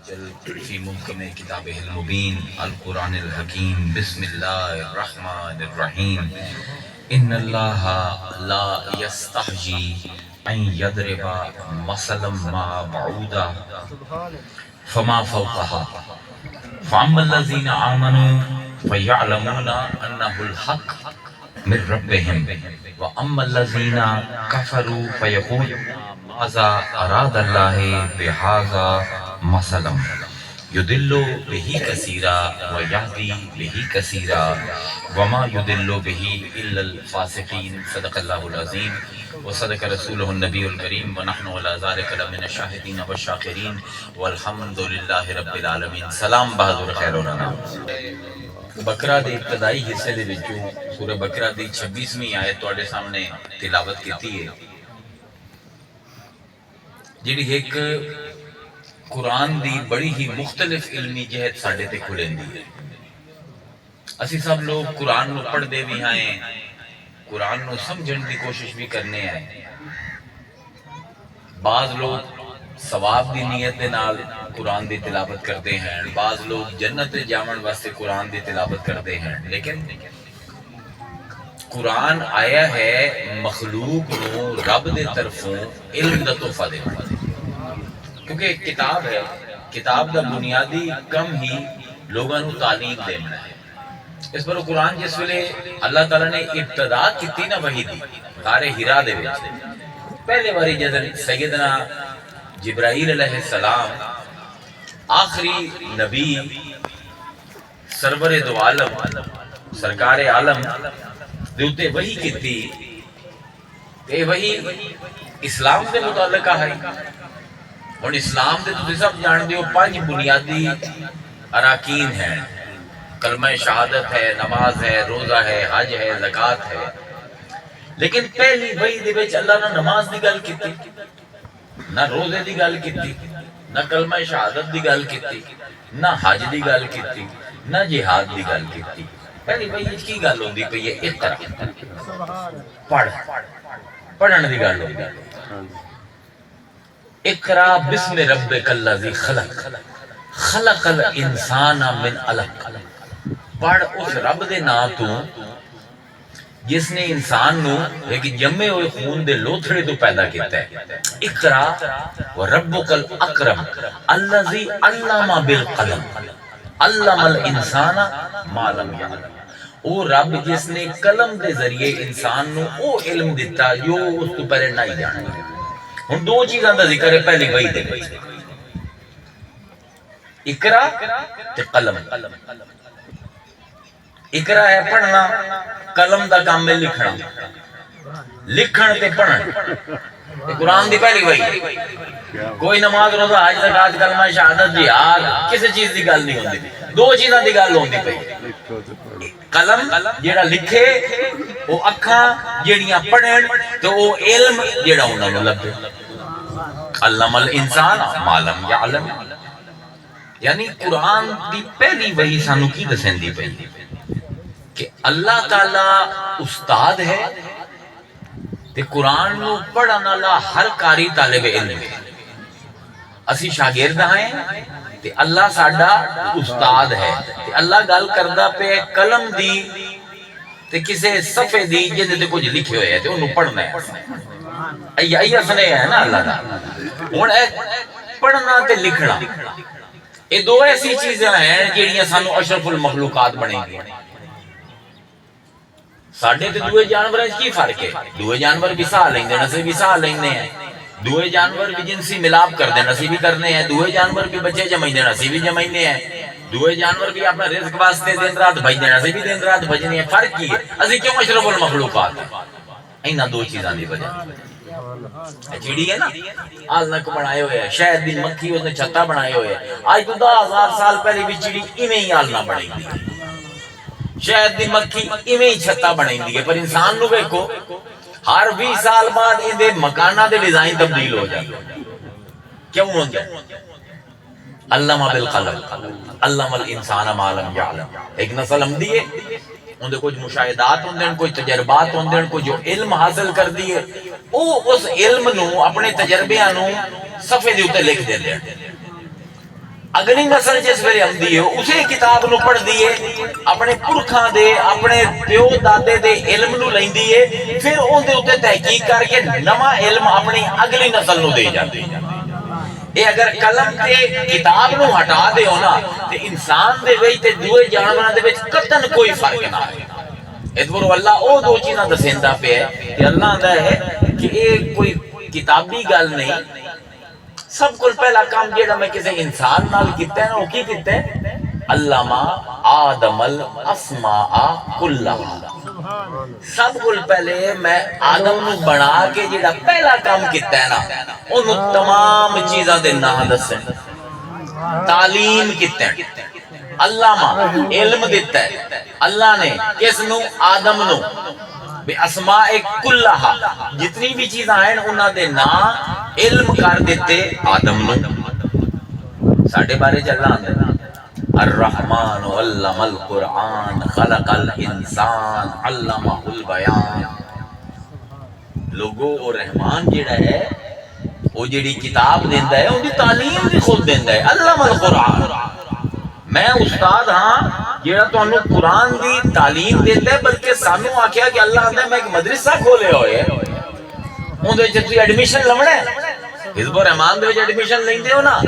جل فی محکم کتابہ المبین القرآن الحکیم بسم اللہ الرحمن الرحیم ان اللہ لا یستحجی ان یضرب مثلا ما بعودا فما فوقها فاما الذین آمنوا فیعلمون انہ الحق من ربهم واما الذین کفروا فیقولون ماذا اراد اللہ بہذا مثلا یدل به کثیرا ویہدی به کثیرا وما یدل به الا الفاسقین صدق اللہ العظیم وصدق رسولہ النبی الکریم ونحن علی ذلک لمن الشاہدین والشاکرین والحمد للہ رب العالمین۔ سلام بہادر خیر ہونا۔ بقرہ دے ابتدائی حصے دے وچوں سورہ بقرہ دی 26ویں آیت تواڈے سامنے تلاوت کیتی ہے، جڑی ایک قرآن دی بڑی ہی مختلف علمی جہت ساڈے تے کھلندی ہے۔ اسی سب لوگ قرآن نو پڑھ دے بھی ہیں، قرآن نو سمجھن دی کوشش بھی کرنے ہیں۔ بعض لوگ ثواب دی نیت دے نال قرآن دی تلاوت کرتے ہیں، بعض لوگ جنت جاون واسطے قرآن دی تلاوت کرتے ہیں، لیکن قرآن آیا ہے مخلوق نو رب دے طرفوں علم دا تحفہ دے، کیونکہ ایک کتاب ہے، کتاب دا بنیادی کم ہی لوگاں نو تعلیم دینا ہے۔ اس پر قرآن جس ویلے اللہ تعالیٰ نے ابتدا کیتی نا وحی دی غار ہرا دے وچ، پہلے باری جد سیدنا جبرائیل علیہ السلام آخری نبی سرور دو عالم سرکار عالم دے اتے وحی کیتی، تے وحی اسلام دے متعلقہ ہے۔ اور اسلام دے تو سب جان دیو 5 بنیادی اراکین ہیں، کلمہ شہادت ہے، نماز ہے، روزہ ہے، حج ہے، زکوٰۃ ہے۔ لیکن پہلی وحی دے وچ اللہ نے نماز دی گل کیتی، نہ روزے دی گل کیتی، نہ کلمہ شہادت دی گل کیتی، نہ حج دی گل کیتی، نہ جہاد دی گل کیتی۔ پہلی وحی وچ کی گل ہوندی پئی ہے؟ اقرا، پڑھ، پڑھن دی گل ہوندی ہے۔ اقرا بسم ربک الذی خلق خلق الانسان من علق، پڑھ اس رب دے نام تو جس نے انسان نو ایک جمے ہوئے خون دے لوتھڑے تو پیدا کیتا ہے۔ اقرا وربک الاکرم الذی علم بالقلم علم الانسان ما لم یعلم، او رب جس نے قلم دے ذریعے انسان نو او علم دیتا جو اس تو پہلے نہیں جانتا۔ ہن 2 چیزاں دا ذکر ہے پہلی وحی دے وچ، اقرا تے قلم۔ اقرا ہے پڑھنا، قلم دا کام ہے لکھنا، لکھن تے پڑھن۔ قرآن دی پہلی وحی، کوئی نماز روزہ حج زکوٰۃ کلمہ شہادت جہاد کسی چیز دی گل نہیں ہوندی، 2 چیزاں دی گل ہوندی پئی، قلم جیڑا لکھے، او اکھاں جیڑیاں پڑھن، تو او علم جیڑا انہاں نوں لبے۔ علم الانسان ما لم یعلم، یعنی قرآن دی پہلی وحی سانو کی دسندی پئی کہ اللہ تعالی استاد ہے تے قرآن نو پڑھن والا ہر قاری طالب علم ہے۔ اسی شاگرد ہیں تے اللہ ساڈا استاد ہے، تے اللہ گل کردا پے قلم دی تے کسے صفحے دی جے تے کچھ لکھے ہوئے ہے تے انہوں پڑھنا ہے۔ ایہ سنے ہے نا اللہ دا۔ ہن پڑھنا تے لکھنا یہ 2 ایسی چیزیں ہیں جڑیاں سانو اشرف المخلوقات بنے گی۔ ساڈے تے دوے جانوراں وچ کی فرق ہے؟ دوے جانور بھی ساہ لیندے، اسی بھی ساہ لیندے ہیں، دوے جانور بھی جنسی ملاپ کردے ہیں، اسی بھی کرنے ہیں، دوے جانور بھی بچے جمائندے ہیں، اسی بھی جمائندے ہیں، دوے جانور بھی اپنا رزق واسطے دن رات بھجدے ہیں، اسی بھی دن رات بھجنے ہیں۔ فرق کی ہے؟ اسی کیوں اشرف المخلوقات ہیں؟ انہاں 2 چیزاں دی وجہ۔ چڑی ہے نا، آلنک بنائے ہوئے ہیں، شہد دی مکھی اس نے چھتا بنائے ہوئے ہیں۔ آج تو 10,000 سال پہلے بھی چڑی ایویں ہی آلنا بنائی دی، شہد دی مکھی ایویں ہی چھتا بنائی دی ہے، پر انسان نو ویکھو ہر 20 سال بعد ان دے مکاناں دے ڈیزائن تبدیل ہو جاندے۔ کیوں ہوندا ہے؟ علم بالقلم علم الانسان ما لم یعلم، ایک نسل ہمدی ہے، اندر کچھ مشاہدات ہوندے، کچھ تجربات ہوندے، کچھ جو علم حاصل کر دیے، او اس علم نو اپنے تجربیاں نو صفحے دے اوتے لکھ دیندے ہیں۔ اگلی نسل جس ویلے آندی ہے اسے کتاب نو پڑھ دیے اپنے پرکھاں دے اپنے پیو دادے دے علم نو لیندی ہے پھر اون دے اوتے تحقیق کر کے نواں علم اپنی اگلی نسل نو دے جاندی ہے۔ اے اگر قلم تے کتاب نو ہٹا دیو نا تے انسان دے وچ تے دوے جانوراں دے وچ قطعاً کوئی فرق نہ ہے۔ ادھر اللہ او دو چیزاں دسیندا پیا ہے کہ اللہ دا ہے کہ اے کوئی کتابی گل نہیں، سب کو پہلا کام جیڑا میں کسی انسان نال کیتا ہے نا وہ کی کیتا ہے؟ علامہ آدم الاسماء کلھا، سب کو پہلے میں آدم نو بنا کے جیڑا پہلا کام کیتا ہے نا انہوں تمام چیزاں دے نام دسے، تعلیم کیتا ہے، علامہ علم دیتا ہے اللہ نے کس نو؟ آدم نو بے اسماء کلھا، جتنی بھی چیزاں ہیں انہاں دے نام علم کر دیتے آدم نو۔ ساڑھے بارے چلنا آدھے الرحمن علم القرآن خلق الانسان علمہ البیان۔ لوگو اور رحمان جیڑا ہے وہ جیڑی کتاب دیندہ ہے ان کی تعلیم بھی خود دیندہ ہے، علم القرآن۔ میں استاد ہاں جیڑا تو انہوں قرآن دی تعلیم دیتا ہے، بلکہ سانو آکھیا کہ اللہ نے میں ایک مدرسہ کھولے ہوئے ان دے جب تھی ایڈمیشن لمڑا ہے حزب الرحمان دے وچ ایڈمیشن لیندے ہو نا،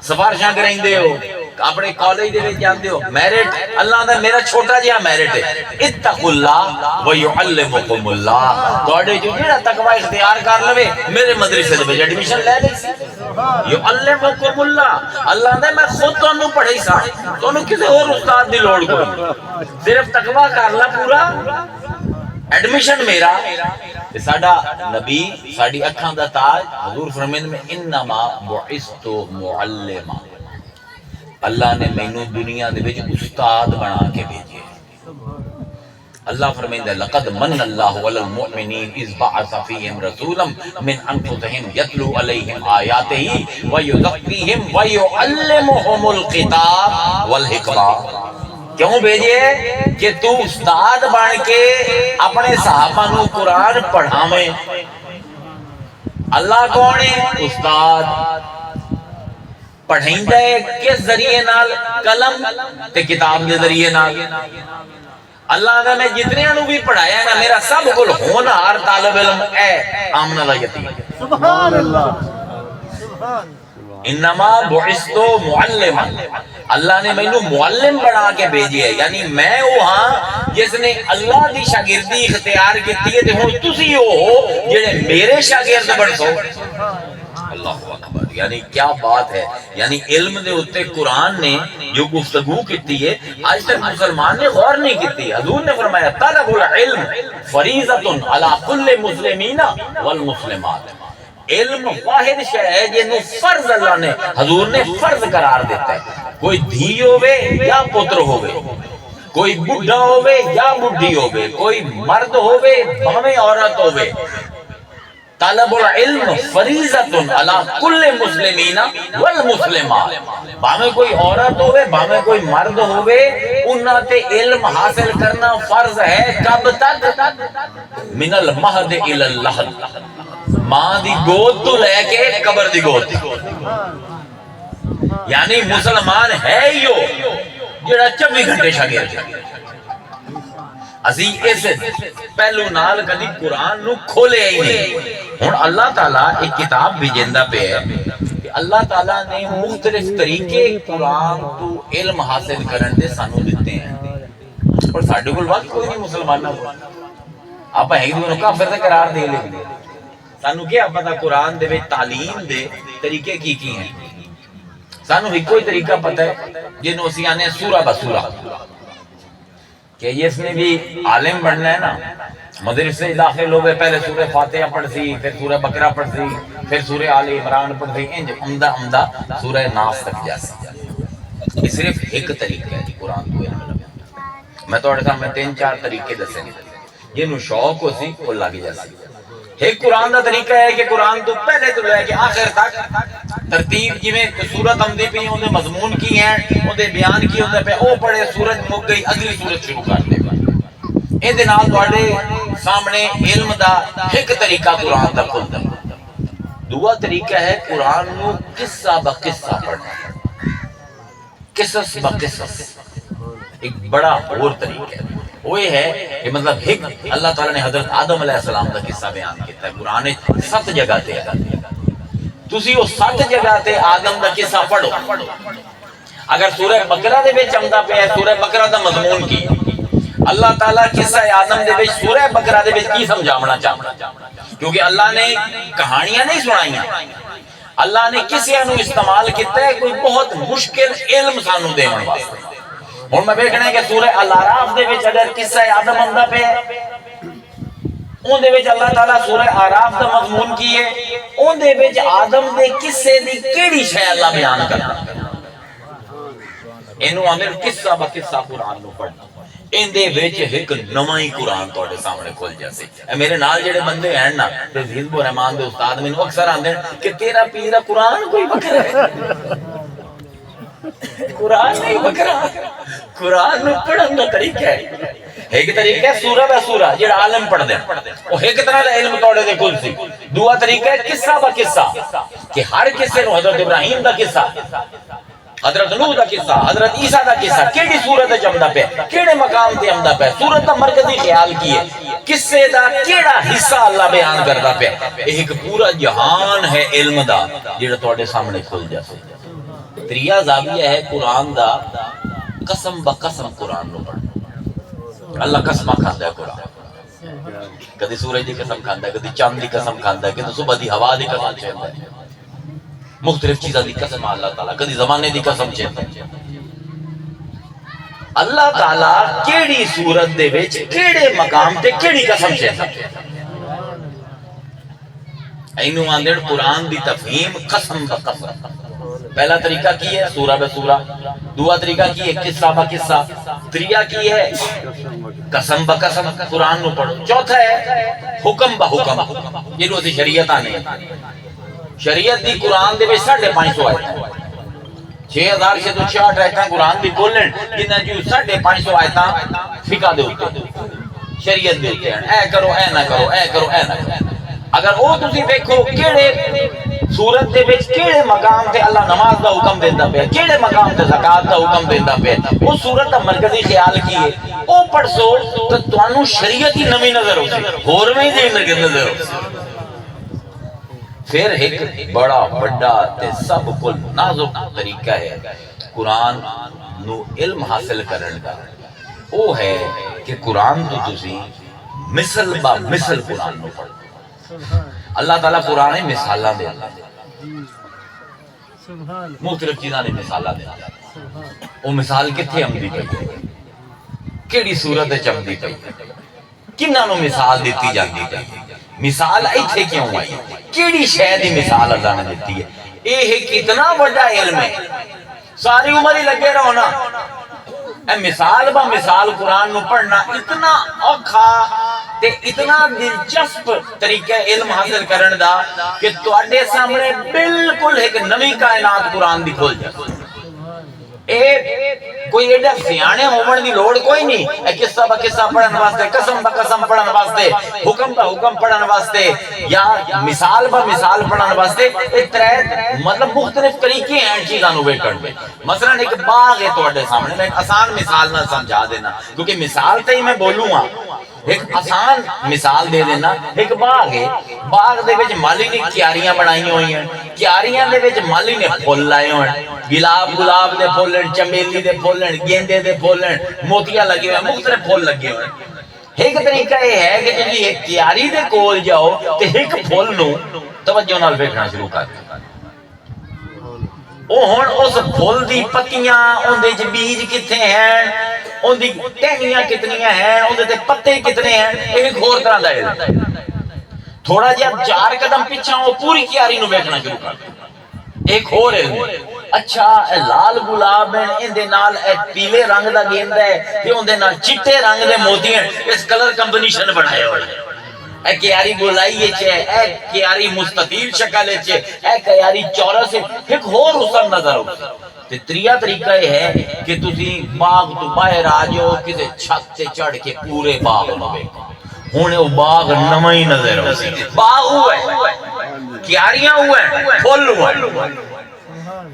سفارشاں کرائندے ہو، اپنے کالج دے وچ جاندے ہو، میرٹ اللہ دا میرا چھوٹا جہا میرٹ ہے، اتقوا اللہ ویعلمکم اللہ، تواڈے جو جڑا تقوی اختیار کر لوے میرے مدرسے دے وچ ایڈمیشن لے لے سی، یعلمکم اللہ، اللہ دا میں خود تانوں پڑھائی سا، تانوں کسی اور استاد دی لوڑ کوئی، صرف تقوی کر لا پورا ایڈمیشن میرا۔ ساڈا نبی ساڈی اکھاں دا تاج حضور فرمیندے میں انما بعثت معلما، اللہ نے مینوں دنیا دے وچ استاد بنا کے بھیجے۔ اللہ فرمیندے لقد من اللہ علی المؤمنین اذ بعث فیہم رسولا من انفسہم یتلو علیہم آیاتہ ویزکیہم ویعلمہم الکتاب والحکمہ۔ کیوں بھیجے؟ کہ تو استاد بن کے اپنے صحابہ نو قرآن پڑھاویں۔ اللہ کون ہے؟ استاد پڑھائندہ ہے کس ذریعے نال؟ قلم تے کتاب دے ذریعے نال۔ اللہ نے میں جتنے نو بھی پڑھایا ہے نا میرا سب کو ہونہار طالب علم ہے آمنہ دا یتیم۔ سبحان اللہ، انما بعثت معلما، اللہ نے مینوں معلم بنا کے بھیجی ہے، یعنی میں وہ ہاں جس نے اللہ دی شاگردی اختیار کیتی ہے تے ہن تسی ہو جڑے میرے شاگرد بن سو۔ اللہ اکبر، یعنی کیا بات ہے، یعنی علم دے اوتے قرآن نے جو گفتگو کیتی ہے آج تک مسلمان نے غور نہیں کیتی۔ حضور نے فرمایا طلب العلم فریضۃ علی کل مسلمین والمسلمات، علم واحد شے ہے جنوں فرض اللہ نے حضور نے فرض قرار دیتا ہے، کوئی دھی ہوے یا پتر ہوے، کوئی بڈھا ہوے یا بڈھی ہوے، کوئی مرد ہوے بھاویں عورت ہوے، طلب العلم فریضۃ علی کل مسلمین والمسلمات، بھاویں کوئی عورت ہوے بھاویں کوئی مرد ہوے انہاں تے علم حاصل کرنا فرض ہے۔ کب تک؟ من المہد الی اللحد، ماں دی گود تو لے کے قبر دی گود، یعنی مسلمان ہے ہیو جڑا 24 گھنٹے شاگرد ہے۔ اسی اس پہلو نال کدی قرآن نو کھولے ہی نہیں۔ ہن اللہ تعالیٰ ایک کتاب بھیجندا پہ ہے کہ اللہ تعالیٰ نے مختلف طریقے قرآن تو علم حاصل کرن دے سانو دیتے ہیں، اور ساڈے کول وقت کوئی نہیں مسلماناں کو، آپ ایک دوسرے کافر تے قرار دے لیں۔ سانو کیا پتہ قرآن دے وچ تعلیم دے طریقے کی ہیں؟ سانو ایک کوئی طریقہ پتہ ہے جنوں اسی آنے سورہ بسورہ، کہ اس نے بھی عالم بننا ہے نا، مدرسے داخل ہوئے پہلے سورہ فاتحہ پڑھ سی، پھر سورہ بقرہ پڑھ سی، پھر سورہ آل عمران پڑھ سی، انج عمدہ عمدہ سورہ ناس تک جا سی۔ یہ صرف ایک طریقہ ہے قرآن کو علم لگا۔ میں تو سامنے 3-4 طریقے دسے گے جنوں شوق ہو سی وہ لگ جا سی۔ ایک قرآن دا طریقہ ہے کہ قرآن تو پہلے تو لے کے آخر تک ترتیب جویں سورت آمدی پئی اون دے مضمون کی ہیں، اون دے بیان کی ہوندے پہ او پڑھے سورت مک گئی اگلی سورت شروع کر دے۔ اے دے نال تواڈے سامنے علم دا ایک طریقہ قرآن دا کھلدا ہے۔ دوسرا طریقہ ہے قرآن نو قصہ بقصہ پڑھنا۔ قصص بقصص ایک بڑا اور طریقہ ہے، وہ یہ ہے کہ مطلب ایک اللہ تعالیٰ نے حضرت آدم علیہ السلام کا قصہ بیان کیتا ہے قرآن 7 جگہ تے ہے، تسی وہ 7 جگہ تے آدم دا قصہ پڑھو۔ اگر سورہ بقرہ دے وچ آندا پیا ہے سورہ بقرہ دا مضمون کی اللہ تعالیٰ قصہ آدم دے وچ سورہ بقرہ دے وچ کی سمجھاونا چاہتا، کیونکہ اللہ نے کہانیاں نہیں سنائیاں، اللہ نے کسی نو استعمال کیتا ہے کوئی بہت مشکل علم سانو دین واسطے۔ ہن میں دیکھنا ہے کہ سورہ الاعراف دے وچ اگر قصہ آدم آندا پیا ہے اون دے وچ اللہ تعالیٰ سورہ اعراف دا مضمون کی ہے، اون دے وچ آدم دے قصے دی کیڑی شے اللہ بیان کرنا، اینو آندے قصہ با قصہ قرآن نو پڑھنا، ان دے وچ ایک نواں ہی قرآن تواڈے سامنے کھل جاسے۔ اے میرے نال جڑے بندے ہیں نا تے حزب الرحمان دے استاد مینوں اکثر آندے کہ تیرا پیر قرآن کوئی بکرا ہے، قرآن نہیں بکرا، قرآن نو پڑھن دا طریقہ ہے، ایک طریقہ ہے سورہ با سورہ جڑا عالم پڑھ دے او ایک طرح دا علم تواڈے دے کل سی، دوسرا طریقہ ہے قصہ با قصہ کہ ہر قصے نو حضرت ابراہیم دا قصہ، حضرت نوح دا قصہ، حضرت عیسیٰ دا قصہ کیڑی صورت وچ آندا پیا، کیڑے مقام تے آندا پیا، صورت دا مرکزی خیال کی ہے، قصے دا کیڑا حصہ اللہ بیان کردا پیا، ایک پورا جہان ہے علم دا جڑا تواڈے سامنے کھل جاسے۔ تریا زاویہ ہے قرآن دا قسم با قسم قرآن نو پڑھنا، اللہ قسم کھاندا ہے قرآن، کدی سورج دی قسم کھاندا ہے، کدی چاند دی قسم کھاندا ہے، کدی صبح دی ہوا دی قسم چیندا ہے، مختلف چیزاں دی قسم اللہ تعالیٰ، کدی زمانے دی قسم چیندا ہے۔ اللہ تعالیٰ کیڑی صورت دے وچ کیڑے مقام تے کیڑی قسم چیندا ہے، اینو آندے قرآن دی تفہیم قسم با قسم۔ پہلا طریقہ کی ہے سورہ بہ سورہ، دوسرا طریقہ کی ہے قصہ با قصہ، تریا کی ہے قسم با قسم قرآن نو پڑھو، چوتھا ہے حکم با حکم، یہ روزی شریعت آنے شریعت دی قرآن دے 550 آیتاں 6666 آیتاں قرآن دی کھولن جنہاں جو 550 آیتاں فقہ دے اوتے شریعت دے اوتے اے کرو اے نہ کرو اے کرو اے نہ کرو۔ اگر او تسی دیکھو کیڑے سورت دے وچ کیڑے مقام تے اللہ نماز دا حکم دیندا پیا، کیڑے مقام تے زکات دا حکم دیندا پیا، او سورت دا مرکزی خیال کی ہے، او پڑھ سو تے تانوں شریعت ہی نویں نظر ہوسی، ہور میں ہی نظر ہوسی۔ پھر ایک بڑا بڑا تے سب کو نازک طریقہ ہے قرآن نو علم حاصل کرن دا، او ہے کہ قرآن تو تسی مثل با مثل قرآن نو پڑھو۔ اللہ تعالیٰ قرآن مثالاں دے مختلف چیزاں نے مثالاں دے، او مثال کتھے آمدی پئی، کیڑی صورت وچ آمدی پئی، کنہاں نو مثال دتی جاندی پئی، مثال ایتھے کیوں آئی، کیڑی شے دی مثال اللہ نے دتی ہے، اے کتنا بڑا علم ہے، ساری عمر ہی لگے رہو نا، اے مثال با مثال قرآن نو پڑھنا اتنا اوکھا تے اتنا دلچسپ طریقہ علم حاصل کرن دا کہ تواڈے سامنے بالکل ایک نویں کائنات قرآن دی کھل جائے۔ اے کوئی ایڈا سیانے ہون دی لوڑ کوئی نہیں، اے قصہ با قصہ پڑھن واسطے، قسم با قسم پڑھن واسطے، حکم با حکم پڑھن واسطے یا مثال با مثال پڑھن واسطے، اے ترے مطلب مختلف طریقے ہیں چیزاں نو ویکھن دے۔ مثلا ایک باغ ہے تواڈے سامنے، میں ایک آسان مثال نہ سمجھا دینا کیونکہ مثال تے ہی میں بولوں ہاں، ایک آسان مثال دے دینا، ایک باغ ہے، باغ دے وچ مالی نے کیاریاں بنائی ہوئی ہیں، کیاریاں دے وچ مالی نے پھول لائے ہوئے ہیں، گلاب دے پھولن، چمیلی دے پھولن، گیندے دے پھولن، موتیاں لگے ہوئے ہیں، مختلف پھول لگے ہوئے ہیں۔ ایک طریقہ یہ ہے کہ تسی ایک کیاری دے کول جاؤ تے ایک پھول نو توجہ نال ویکھنا شروع کر دو، او ہن اس پھول دی پتیاں، اون دے وچ بیج کتنے ہیں، اون دی ٹہنیاں کتنیاں ہیں، اون دے پتے کتنے ہیں، ایک اور طرح دا علم۔ تھوڑا جہا 4 قدم پیچھے وہ پوری کیاری نو ویکھنا شروع کر دو، ایک اور علم۔ اچھا اے لال گلاب ہیں، ان دے نال اے پیلے رنگ دا گیندا ہے تے اون دے نال چٹے رنگ دے موتی ہیں، اس کلر کمبینیشن بنائے ہوئے ہیں۔ اے کیاری گولائی ہے، اے کیاری مستطیل شکل ہے، اے کیاری چورس ہے، ایک اور حسن نظر ہو۔ تے تریا طریقہ یہ ہے کہ تسی باغ تو باہر آ جاؤ، کسی چھت سے چڑھ کے پورے باغ نو ویکھو، ہن او باغ نواں ہی نظر ہو سی، باغ ہوا ہے، کیاریاں ہوئے ہیں، پھول ہوئے ہیں،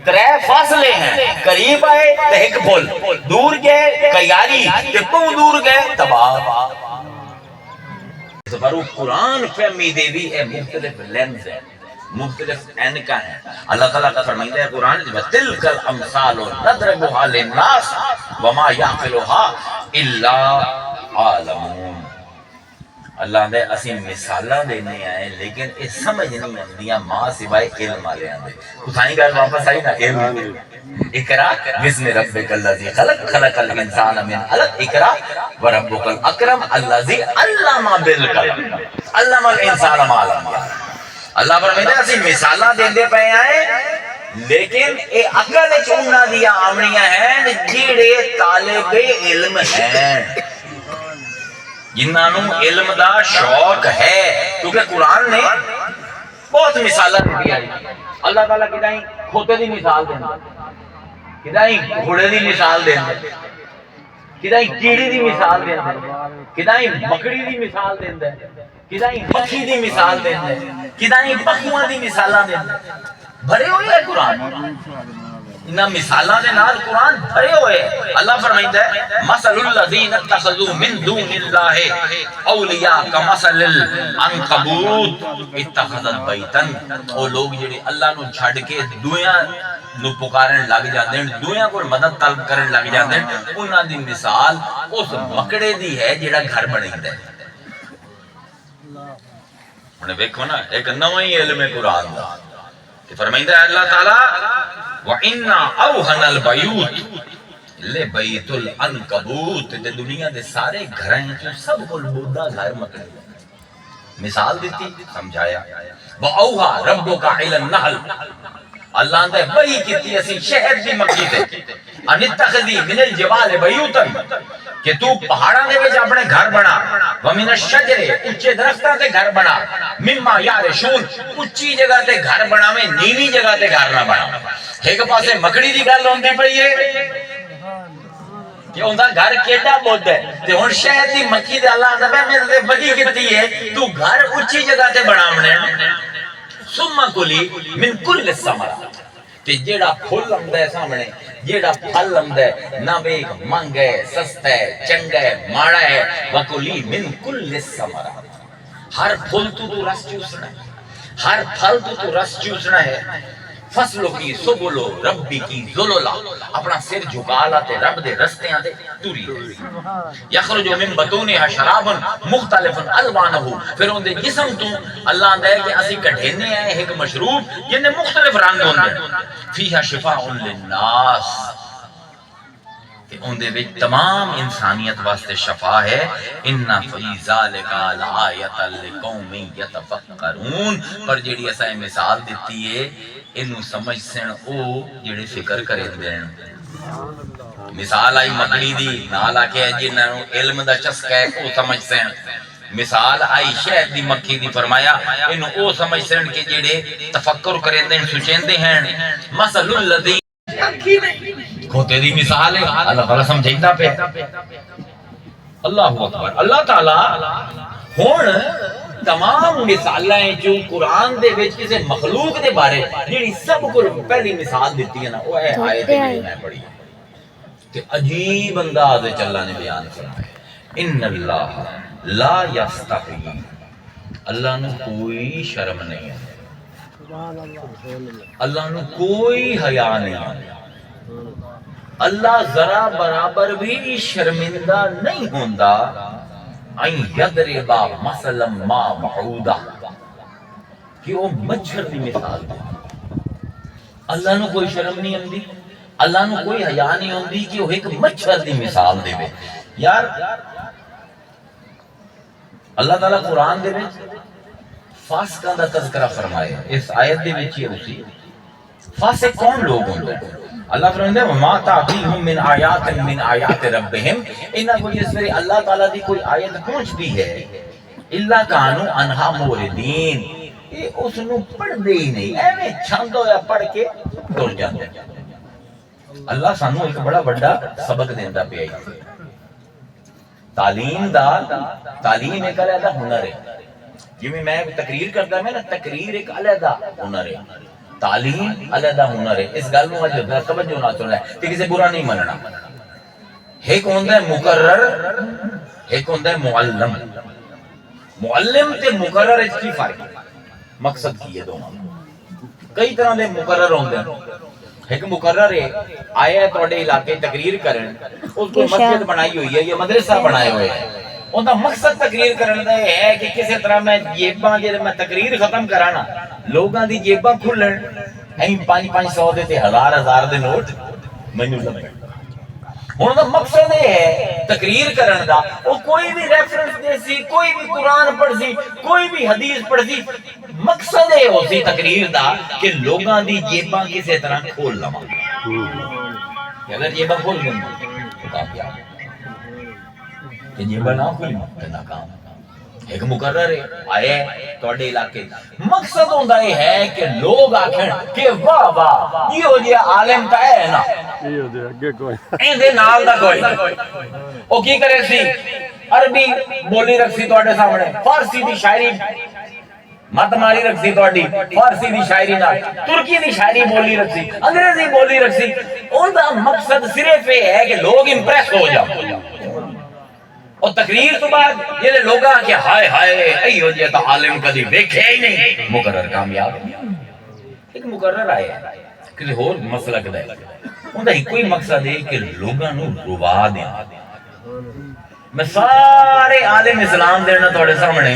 ترے فاصلے ہیں، قریب آئے تے ایک پھل، دور گئے کیاری تے تو دور گئے تباہ. پر قرآن فہمی دے بھی اے مختلف لینز ہیں، مختلف اینکا ہیں. اللہ تعالیٰ کا فرمائدہ ہے قرآن وَتِلْكَ الْأَمْثَالُ نَضْرِبُهَا لِلنَّاسِ وَمَا يَعْقِلُهَا إِلَّا عَالِمُونَ. اللہ دے اسی مثالہ دینے آئے لیکن اس سمجھ نہیں آندیاں ماں سوائے علم والے آندے. کتھائیں گا واپس آئی نا علم. اقرا بسم ربک الذی خلق خلق الانسان من علق اقرا وربک الاکرم الذی علم بالقلم علم الانسان ما لم یعلم. اللہ فرمائے اسی مثالاں دیندے پئے آئے لیکن اے عقل وچ انہاں دیاں آمنیاں ہیں جڑے طالب علم ہیں، جنہوں علم دا شوق ہے. کیونکہ قرآن نے بہت مثالہ دی آئی. اللہ تعالیٰ کدائیں کھوتے دی مثال دینا، کدائیں گھوڑے دی مثال دینا، کدائیں کیڑی دی مثال دینا، کدائیں مکڑی دی مثال دینا، کدائیں مکھی دی مثال دینا، کدائیں پکھواں دی مثالاں دینا. بھرے ہوئے ہے قرآن انہاں مثالاں دے نال قرآن بھرے ہوئے. اللہ فرمائندا ہے مثل الذین اتخذوا من دون اللہ اولیاء کمثل العنکبوت اتخذت بیتا. او لوگ جڑے اللہ نو چھڈ کے دویاں نو پکارن لگ جاندے ہیں، دویاں کول مدد طلب کرن لگ جاندے ہیں، انہاں دی مثال اس مکڑے دی ہے جڑا گھر بنائندا ہے. انہیں دیکھو نا ایک نواں ہی علم قرآن دا کہ فرمائندا ہے اللہ تعالی وَإِنَّا أَوْهَنَ الْبَيُوتِ لِبَيْتُ الْعَنْكَبُوتِ. تے دنیا دے سارے گھراں چوں سب کول بودا گھر مکڑی. مثال دیتی سمجھایا. وَأَوْحَىٰ رَبُّكَ إِلَى النَّحْلِ. اللہ نے وحی کیتی اسی شہد دی مکھی تے ان اتخذی من الجبال بیوتا کہ تو پہاڑاں دے وچ اپنے گھر بنا، ومن الشجر اونچے درختاں تے گھر بنا، مما یارشون اونچی جگہ تے گھر بناویں نیوی جگہ تے گھر نہ بنا. ایک پاسے مکڑی دی گل ہوندی پئی ہے کہ اوندا گھر کیڈا بود ہے تے ہن شہد دی مکھی دے اللہ دا میں تے وحی کیتی ہے تو گھر اونچی جگہ تے بناونے. ثم کلی من کل الثمرات. تے جیڑا پھل آندا ہے سامنے، جیڑا پھل آندا ہے نہ ویکھ منگ ہے، سستا ہے، چنگا ہے، ماڑا ہے. وکلی من کل الثمرات. ہر پھل تو رس چوسنا ہے، ہر پھل تو رس چوسنا ہے. فصلوں کی سبلو ربی کی ذللا. اپنا سر جھکا لاتے رب دے رستیاں تے توری. یخرج من بطونها شراب مختلف الوانہ. پھر ان دے جسم تو اللہ آندا ہے کہ اسی کڈھینے ہیں ایک مشروب جن دے مختلف رنگ ہوندے. فیہا شفاء للناس. کہ ان دے وچ تمام انسانیت واسطے شفا ہے. ان فی ذالک لآیۃ لقوم یتفکرون. پر جیڑی اساں مثال دتی ہے اینو سمجھ سن او جڑے فکر کریندے ہیں. مثال آئی مکڑی دی نال آکھے جنہاں نوں علم دا چسکا ہے او سمجھ سن. مثال آئی شہد دی مکھی دی فرمایا اینو او سمجھ سن کہ جڑے تفکر کریندے ہیں سوچیندے ہیں. مثل الذی کھوتے دی مثال ہے اللہ تعالیٰ سمجھائیتا پہ. اللہ اکبر. اللہ تعالیٰ ہون تمام مثالیں جو قرآن دے وچ کسے مخلوق دے بارے جڑی سب کو پہلی مثال دیتی ہے نا وہ ہے آیت جڑی میں پڑھی کہ عجیب انداز وچ اللہ نے بیان فرمایا. ان اللہ لا یستحی. اللہ نے کوئی شرم نہیں ہے، اللہ نے کوئی حیا نہیں ہے. اللہ ذرا برابر بھی شرمندہ نہیں ہوندا این یضرب مثلا ما بعودا کہ وہ مچھر دی مثال دے. اللہ نو کوئی شرم نہیں ہوندی، اللہ نو کوئی حیا نہیں ہوندی کہ وہ ایک مچھر دی مثال دے. یار اللہ تعالیٰ قرآن دے وچ فاسقاں دا تذکرہ فرمایا. اس آیت دے وچ یہ اسی فاسق کون لوگ ہوندے ہیں. اللہ فرماتا ہے وما تأتیہم من آیات من آیات ربہم. انہاں کو جس طرح اللہ تعالیٰ دی کوئی آیت پہنچتی ہے الا کانوا عنہا موردین. یہ اس نو پڑھ دے ہی نہیں، ایویں چھند ہویا پڑھ کے ٹر جاندے. اللہ سانو ایک بڑا بڑا سبق دیندا پیا ہے. تعلیم ایک علیحدہ ہنر ہے. جی میں تقریر کرتا میں نا تقریر ایک علیحدہ ہنر ہے. تعلیم علیحدہ ہنر ہے. اس گل نو اج توجہ نہ سننا ہے کہ کسی برا نہیں مننا. ایک ہوندا ہے مقرر، ایک ہوندا ہے معلم. معلم تے مقرر اس کی فرق ہے، مقصد کی ہے دونوں. کئی طرح دے مقرر ہوندے ہیں. ایک مقرر ہے آیا ہے تواڈے علاقے تقریر کرن، اس کو مسجد بنائی ہوئی ہے یا مدرسہ بنائے ہوئے ہیں. ان کا مقصد تقریر کرنے کا ہے کہ کسی طرح میں جیباں جے میں تقریر ختم کرانا لوگاں دی جیباں کھلن، ہیں 500 دے تے 1000 دے نوٹ مینوں لبن. ان کا مقصد یہ ہے تقریر کرنے کا، وہ کوئی بھی ریفرنس دے سی، کوئی بھی قرآن پڑھ سی، کوئی بھی حدیث پڑھ سی، مقصد یہ ہو سی تقریر دا کہ لوگاں دی جیباں کسی طرح کھول لواں. اگر جیباں کھول گئی تو کامیاب، کہ جیباں نہ کھلی تو ناکام. ایک مقرر ہے آئے تواڈے علاقے، مقصد ہوندا یہ ہے کہ لوگ آکھن کہ واہ واہ یہ ہو جیا عالم تا ہے نا، یہ ہو جیا اگے کوئی این دے نال دا کوئی. او کی کرے سی عربی بولی رکھ سی تواڈے سامنے، فارسی دی شاعری مت ماری رکھ سی تواڈی، فارسی دی شاعری نال ترکی دی شاعری بولی رکھ سی، انگریزی بولی رکھ سی. ان دا مقصد صرف یہ ہے کہ لوگ امپریس ہو جاؤ. اور تقریر تو بعد یہ لوگ کہ ہائے ہائے ای ہو جائے تو عالم کدی دیکھے ہی نہیں. مقرر کامیاب. ایک مقرر آیا کسی اور مسلک دا ہے، ان کا کوئی مقصد ہے کہ لوگاں نو روا دیں. میں سارے عالم اسلام دینا تواڈے سامنے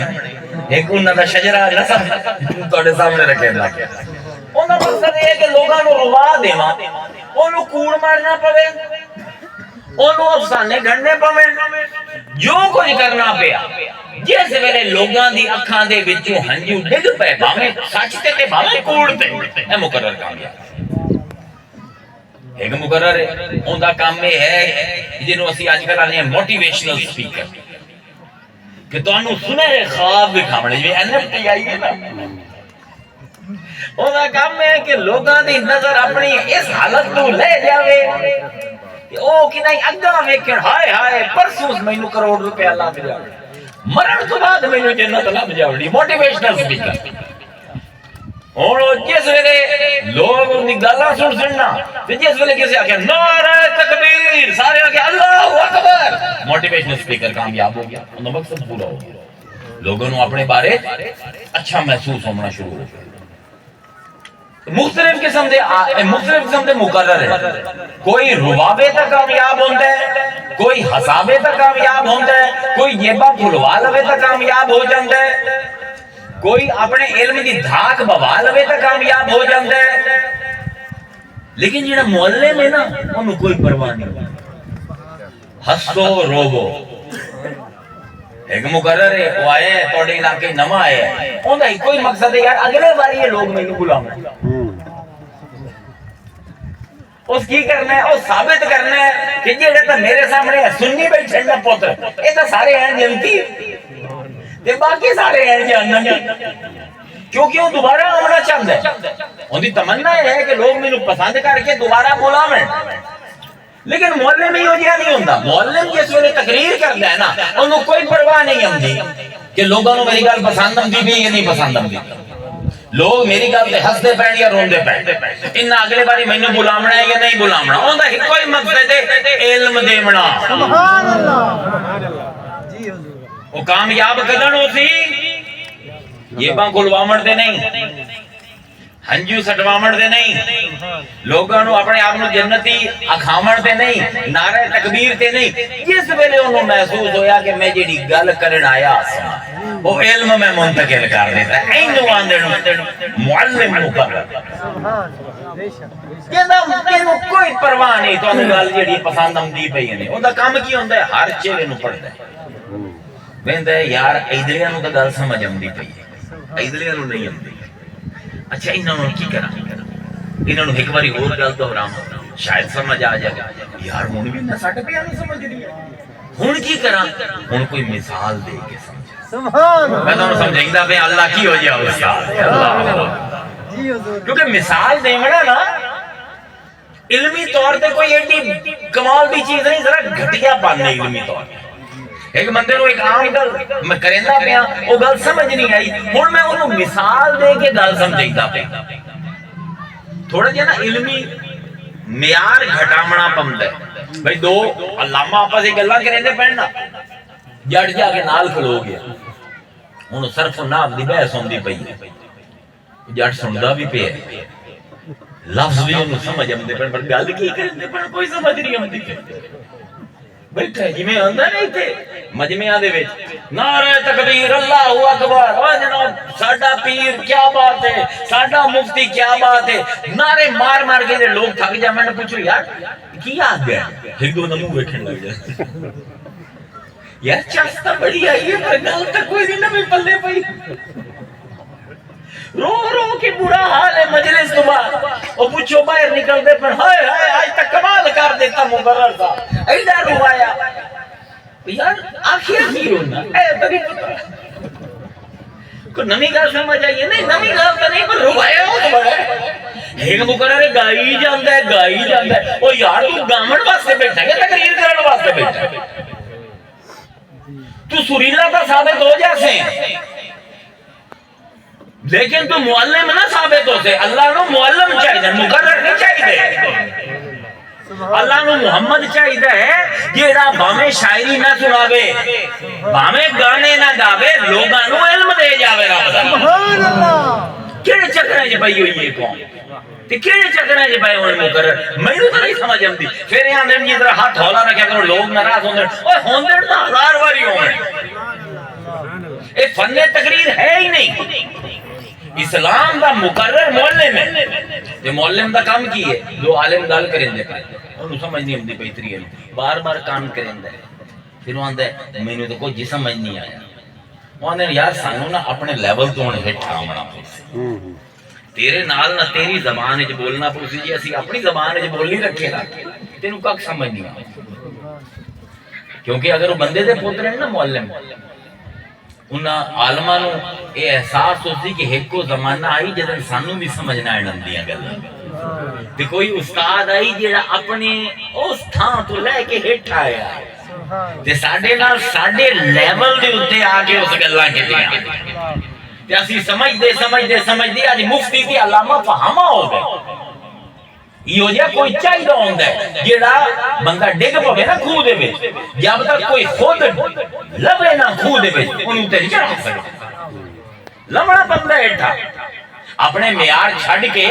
ایک انہاں دا شجرہ نسب تواڈے سامنے رکھے لا کے. ان کا مقصد یہ ہے کہ لوگاں نو روا دیواں، اونوں کوڑ مارنا پوے، اونوں افسانے گھڑنے پوے، جو کچھ کرنا پیا. جس ویلے لوگاں دی اکھاں دے وچوں ہنجو ڈگ پے بھاویں سچ تے بھاویں کوڑ تے، اے مقرر کامیاب. ایک مقرر ہے ان دا کام یہ ہے جنوں اسی اج کل آنے موٹیویشنل سپیکر، کہ تانوں سنہرے خواب دکھاونے جویں NFT آئی ہے نا. ان دا کام ہے کہ لوگاں دی نظر اپنی اس حالت تو لے جاوے کہ او کہ نہیں اگاں ویکھن ہائے ہائے پرسوں مینوں کروڑ روپے لب جاوے، مرن تو بعد مینوں جنت لب جاوڑی. Motivational speaker. اور جس ویلے لوگ ان کی گلاں سننا تے جس ویلے کسی آکھے نعرہ تکبیر سارے آکھے اللہ اکبر، موٹیویشنل سپیکر کامیاب ہو گیا. ان کا مقصد پورا ہو گیا. لوگوں نے اپنے بارے اچھا محسوس ہونا شروع ہو گیا. مختلف قسم دے مقرر ہے. کوئی رواوے تا کامیاب ہوتا ہے، کوئی حسابے تا کامیاب ہوتا ہے، کوئی جیباں کھلوا لوے تا کامیاب ہو جاتا ہے، کوئی اپنے علم دی دھاک بوا لوے تا کامیاب ہو جاتا ہے. لیکن جڑا معلم ہے نا انہوں کوئی پرواہ نہیں، ہسو روو. ایک مقرر ہے وہ آئے ہیں تواڈے علاقے نواں آئے ہیں، ان کا کوئی مقصد ہے یار اگلے باری یہ لوگ مینوں بلاویں. اس کی کرنا ہے اور ثابت کرنا ہے کہ جڑے تے میرے سامنے سنی بیٹھے نا پتر اے تے سارے ہیں جنتی تے باقی سارے ہیں جہنمی، کیونکہ وہ دوبارہ آنا چاہتا ہے. ان کی تمنا یہ ہے کہ لوگ مینوں پسند کر کے دوبارہ بلاویں. لیکن معلم ہی ہو جہا نہیں ہوتا. معلم جس ویلے تقریر کرتا ہے نا انہوں کوئی پرواہ نہیں ہوتی کہ لوگوں کو میری گل پسند آتی بھی یا نہیں پسند آتی. لوگ میری گل تے ہسدے پین یا روندے پین، انہاں اگلے باری مینوں بلاونا ہے یا نہیں بلاونا. ان کا ایک ہی مقصد ہے علم دیونا. سبحان اللہ. وہ کامیاب کدن ہو سی جیباں کھلواون دے نہیں، ہنجو سٹواون دے نہیں، لوگاں نو اپنے آپ نو جنتی اکھاون دے نہیں، نعرہ تکبیر تے نہیں. جس ویلے انہوں محسوس ہویا کہ میں جیڑی گل کرن آیا سا وہ علم میں منتقل کر دیتا ہے، اینو آندے معلم مقرر. یہ کوئی پرواہ نہیں تو انہوں گل جیڑی پسند آمدی پئی نہیں. ان دا کام کی ہوندا ہے ہر چہرے نو پڑھدا ہے، ویندا ہے یار ایدریاں نو تے گل سمجھ آمدی پئی ہے، ایدریاں نو نہیں آمدی. اچھا انہوں نے کی کرا، انہوں نے ایک باری اور گل دہراواں شاید سمجھ آ جائے گا. یار ہن بھی نہ سٹ پیا نہیں سمجھ رہی ہن کی کرا. ہن کوئی مثال دے کے سمجھا. سبحان اللہ. میں تانوں سمجھائندا پیا اللہ کی ہو جائے استاد اللہ، کیونکہ مثال دیونا نا علمی طور تے کوئی ایڈی کمال دی چیز نہیں، ذرا گھٹیا پن نہیں علمی طور. ایک بندے نو ایک عام گل میں کریندا پیا وہ گل سمجھ نہیں آئی، ہن میں انہوں مثال دے کے گل سمجھائیدا پیا. تھوڑا جہا نا علمی معیار گھٹاونا پوندا ہے بھائی دو علامہ آپس وچ گلاں کرندے پئے نا جٹ جا کے نال کھلو گیا ہن صرف نحو دی بحث ہوندی پئی جٹ سندا بھی پیا لفظ بھی انہوں سمجھ آمدے پر گل کی کرندے پر کوئی سمجھ نہیں آمدی بیٹھا جی میں آندا نہیں تھے مجمعہ دے وچ نعرہ تکبیر اللہ اکبر او جناب ساڈا پیر کیا بات ہے ساڈا مفتی کیا بات ہے نعرے مار مار کے لوگ تھک جا میں نے پوچھو یار کی آ گیا ہندو دا منہ ویکھن لگ جائے یار چاستہ بڑی آئی ہے پر گل تک کوئی نہیں نہ پلے پئی رو رو کے برا حال ہے مجلس تو بعد اور پوچھو باہر نکل دے پر ہائے ہائے آج تک کمال کر دیتا مقرر تھا ایڈا روایا یار آخر کی ہونا اے تری پتہ کوئی نمی گل سمجھ آئیے نہیں نمی گل تو نہیں پر روایا ہو تو بڑا ہے ایک مقرر ہے گائی جاندہ ہے او یار تو گامن واسطے بیٹھا ہے تقریر کرنے واسطے بیٹھا ہے تو سریلا کا ثابت ہو جیسے لیکن تو معلم نہ ثابت ہو سے اللہ نو معلم چاہیے مقرر نہیں چاہیے اللہ نو محمد چاہیے جیڑا بھامے شاعری نہ سناوے بھامے گانے نہ گاوے لوگاں نو علم دے جاوے رب دا سبحان اللہ کیڑے چکرے چ پئی ہوئی ہے قوم تے کیڑے چکرے چ پئے ہوئے مقرر مینوں تو نہیں سمجھ آندی پھر آندے جی ذرا ہاتھ ہولا رکھیا کرو لوگ ناراض ہوندے اوے ہوندے نا ہزار واری ہوندے اے فن تقریر ہے ہی نہیں اسلام دا مقرر معلم ہے یہ معلم دا کام کی ہے جو عالم گل کریں دے انہوں سمجھ نہیں ہوندی پئی تری بار بار کام کریں دے پھر وہ آندا ہے مینوں تو کوئی سمجھ نہیں آیا وہ آندا یار سانوں نا اپنے لیول تو ہن ہٹ آونا پوسی تیرے نال نہ تیری زبان وچ بولنا پوسی جی اسی اپنی زبان وچ بولی رکھے نا تینوں کک سمجھ نہیں آ کیونکہ اگر وہ بندے دے پتر ہیں نا معلم انہاں عالماں نو یہ احساس ہوتی کہ ایک کو زمانہ آئی جدن سانو بھی سمجھنا ہے نندیاں گلاں تے کوئی استاد آئی جڑا اپنے اس تھاں تو لے کے ہٹ آیا تے ساڈے نال ساڈے لیول دے اوتے آ کے اس گلاں کیتیاں تے اسی سمجھدے اج مفتی تے علامہ فہامہ ہو گئے یہ جا کوئی چاہیے ہوندا ہے جیڑا بندہ ڈگ پوے نا کھو دے وچ جب تک کوئی خود لبے نہ کھو دے وچ اونوں تے نہیں چڑھ سکدا لمڑا بندہ ہٹا اپنے معیار چھڈ کے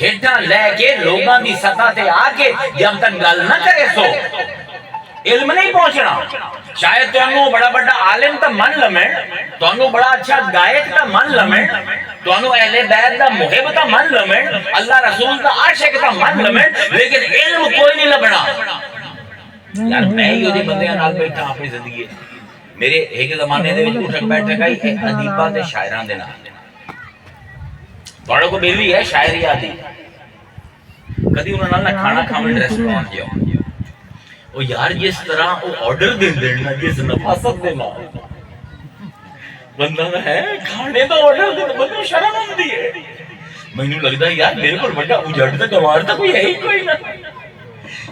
ہٹا لے کے لوگاں دی سطح تے آ کے جب تک گل نہ کرے سو علم نہیں پہنچنا شاید تانوں بڑا بڑا عالم تا من لمن تانوں بڑا اچھا گائک تا من لمن تانوں اہل بیت دا محب تا من لمن اللہ رسول دا عاشق تا من لمن لیکن علم کوئی نہیں لبنا یار میں ہی اودے بندیاں نال بیٹھا اپنی زندگی میرے ایک زمانے دے وچ اٹھک بیٹھک آئی ادیباں تے شاعراں دے نال بڑا کو بیلی ہے شاعری آدی کدی انہاں نال کھانا کھاون ریسٹورانٹ جاؤ او یار جس طرح او آرڈر دین دینا جس نفاست دے نال بندہ ہے کھانے دا آرڈر دے بندہ شرم آندی ہے مینوں لگدا یار میرے کول بڑا اجڑ تے گوار تے کوئی ہے ہی کوئی نہ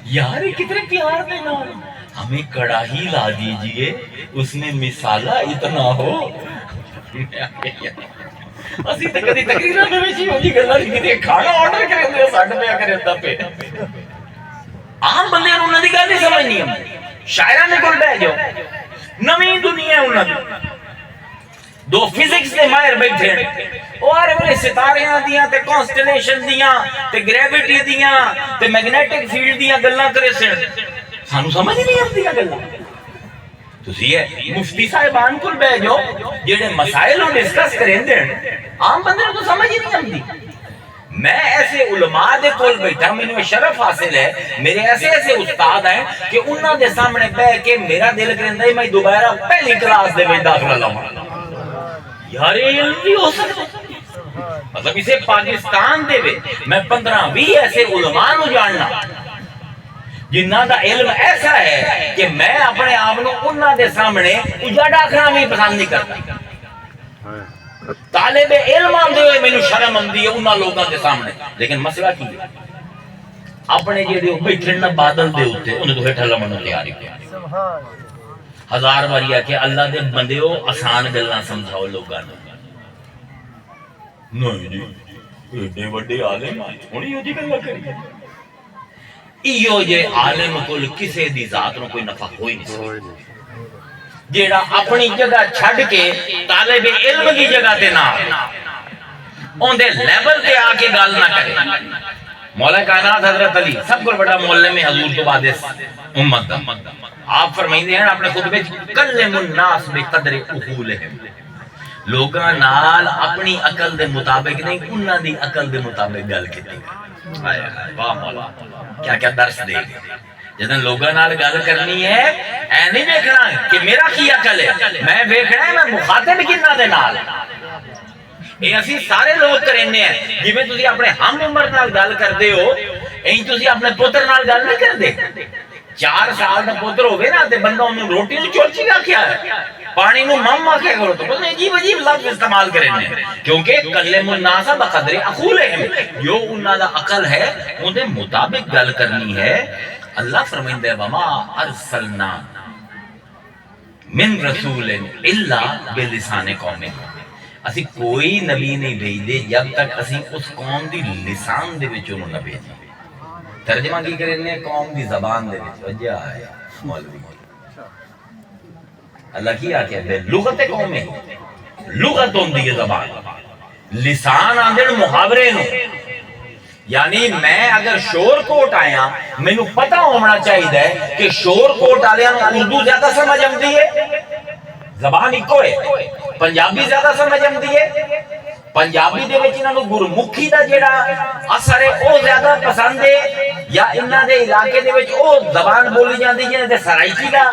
یار کتنے پیار دے نال ہمیں کڑاہی لا دیجئے اس میں مسالہ اتنا ہو اسی تے کدی تقریراں دے وچ ہوئی گلاں کدی کھانا آرڈر کرے تے ساڈ پیا کریندا پے عام بندے نوں انہاں دی گل نہیں سمجھ نہیں آندی شاعراں دے کول بیٹھ جاؤ نویں دنیا انہاں دی دو فزکس دے ماہر بیٹھے او آرے والے ستاریاں دیاں تے کانسٹلیشن دیاں تے گریویٹی دیاں تے میگنیٹک فیلڈ دیاں گلاں کرے سن سانو سمجھ نہیں آندی گلاں تسی ہے مفتی صاحبان کول بیٹھ جاؤ جڑے مسائل نوں ڈسکس کرین دے عام بندے نوں تو سمجھ ہی نہیں آندی میں ایسے علماء دے کول بیٹھا مینوں شرف حاصل ہے میرے ایسے استاد ہیں کہ انہاں دے سامنے بیٹھ کے میرا دل کریندا ہے میں دوبارہ پہلی کلاس دے وچ داخلہ لاواں یار علم بھی ہو سکتا مطلب اسے پاکستان دے وچ میں 15-20 ایسے علماء نوں جاننا جنہاں دا علم ایسا ہے کہ میں اپنے آپ نوں انہاں دے سامنے اجاڑ آکھنا بھی پسند نہیں کرتا طالب علم آندے ہوئے مینوں شرم آندی ہے انہاں لوگاں دے سامنے لیکن مسئلہ کی ہے اپنے جڑے بیٹھے نا بادل دے اوتے انہاں تو ہیٹھا لمن نوں تیاری سبحان ہزار باری کہ اللہ دے بندیو آسان گلاں سمجھاؤ لوگاں نوں نہیں جی ایڈے وڈے عالم ہونی ہو جی گل کری ایو جے عالم کول کسے دی ذات نو کوئی نفع ہوئی نہیں سکتا جیڑا اپنی جگہ چھڈ کے طالب علم کی جگہ تے نہ اون دے لیول تے آ کے گل نہ کرے مولا کائنات حضرت علی سب کو بڑا معلم حضور تو بعد اس امت دا آپ فرمائندے ہیں اپنے خطبے کلم الناس بقدر عقولہم لوگاں نال اپنی عقل دے مطابق نہیں انہاں دی عقل دے مطابق گل کیتی ہائے ہائے واہ مولا کیا کیا درس دے جدن لوگاں نال گل کرنی ہے اے نہیں دیکھنا کہ میرا کی عقل ہے میں دیکھنا ہے میں مخاطب کنا دے نال اے اسی سارے لوگ کرنے ہیں جویں تسی اپنے ہم عمر نال گل کردے ہو ایں تسی اپنے پتر نال گل نہیں کردے 4 سال دا پتر ہوے نا تے بندہ انہوں روٹی نو چوچی آکھیا ہے پانی نو مم آکھیا کرو تو بس عجیب عجیب لفظ استعمال کرنے کیونکہ کلم الناس بقدر عقولہم جو انہاں دا عقل ہے اون دے مطابق گل کرنی ہے اللہ فرمائندا ہے وما ارسلنا من رسول الا بلسان قوم اسی کوئی نبی نہیں بھیجدے جب تک اسی اس قوم دی لسان دے وچ انہوں نہ بھیجیں ترجمہ کی کرنے قوم دی زبان دے وچ وجہ ہے مولوی اللہ کی آکھیا ہے لغت قوم ہے لغت ہوندی ہے زبان لسان آندن محاورے نو یعنی میں اگر شور کوٹ آیا مینوں پتہ ہونا چاہیے کہ شور کوٹ والےاں نوں اردو زیادہ سمجھ آندی ہے زبان ایکو ہے پنجابی زیادہ سمجھ آندی ہے پنجابی دے وچ انہاں نوں گرمکھی دا جیڑا اثر ہے او زیادہ پسند ہے یا انہاں دے علاقے دے وچ او زبان بولی جاندی ہے تے سرائکی دا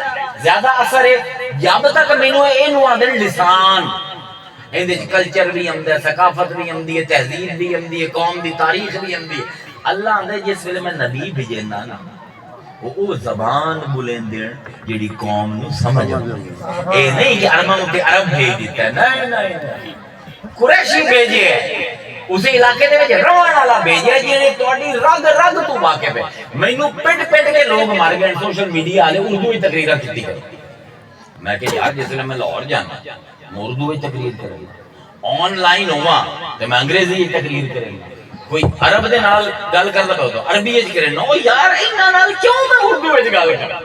زیادہ اثر ہے جب تک مینوں اینو آندن لسان اندے کلچر بھی آندا ہے ثقافت بھی آندی ہے تہذیب بھی آندی ہے قوم دی تاریخ بھی آندی ہے اللہ آندا جس ویلے میں نبی بھیجنا نا وہ زبان بولین دین جیڑی قوم نو سمجھ اے نہیں کہ عربوں تے عرب بھیج دیتا ہے نہیں نہیں قریشی بھیجے ہے اسے علاقے دے وچ رہن والا بھیجیا جڑے تہاڈی رگ رگ تو واقف ہے مینوں پٹ پٹ کے لوگ مار گئے سوشل میڈیا والے اردو وچ تقریراں کیتی کرے میں کہ یار جس میں لاہور جانا میں اردو وچ تقریر کروں آن لائن ہوا تے میں انگریزی وچ تقریر کروں کوئی عرب دے نال گل کردا پیا تو عربی وچ کرے او یار انہاں نال کیوں میں اردو وچ گل کراں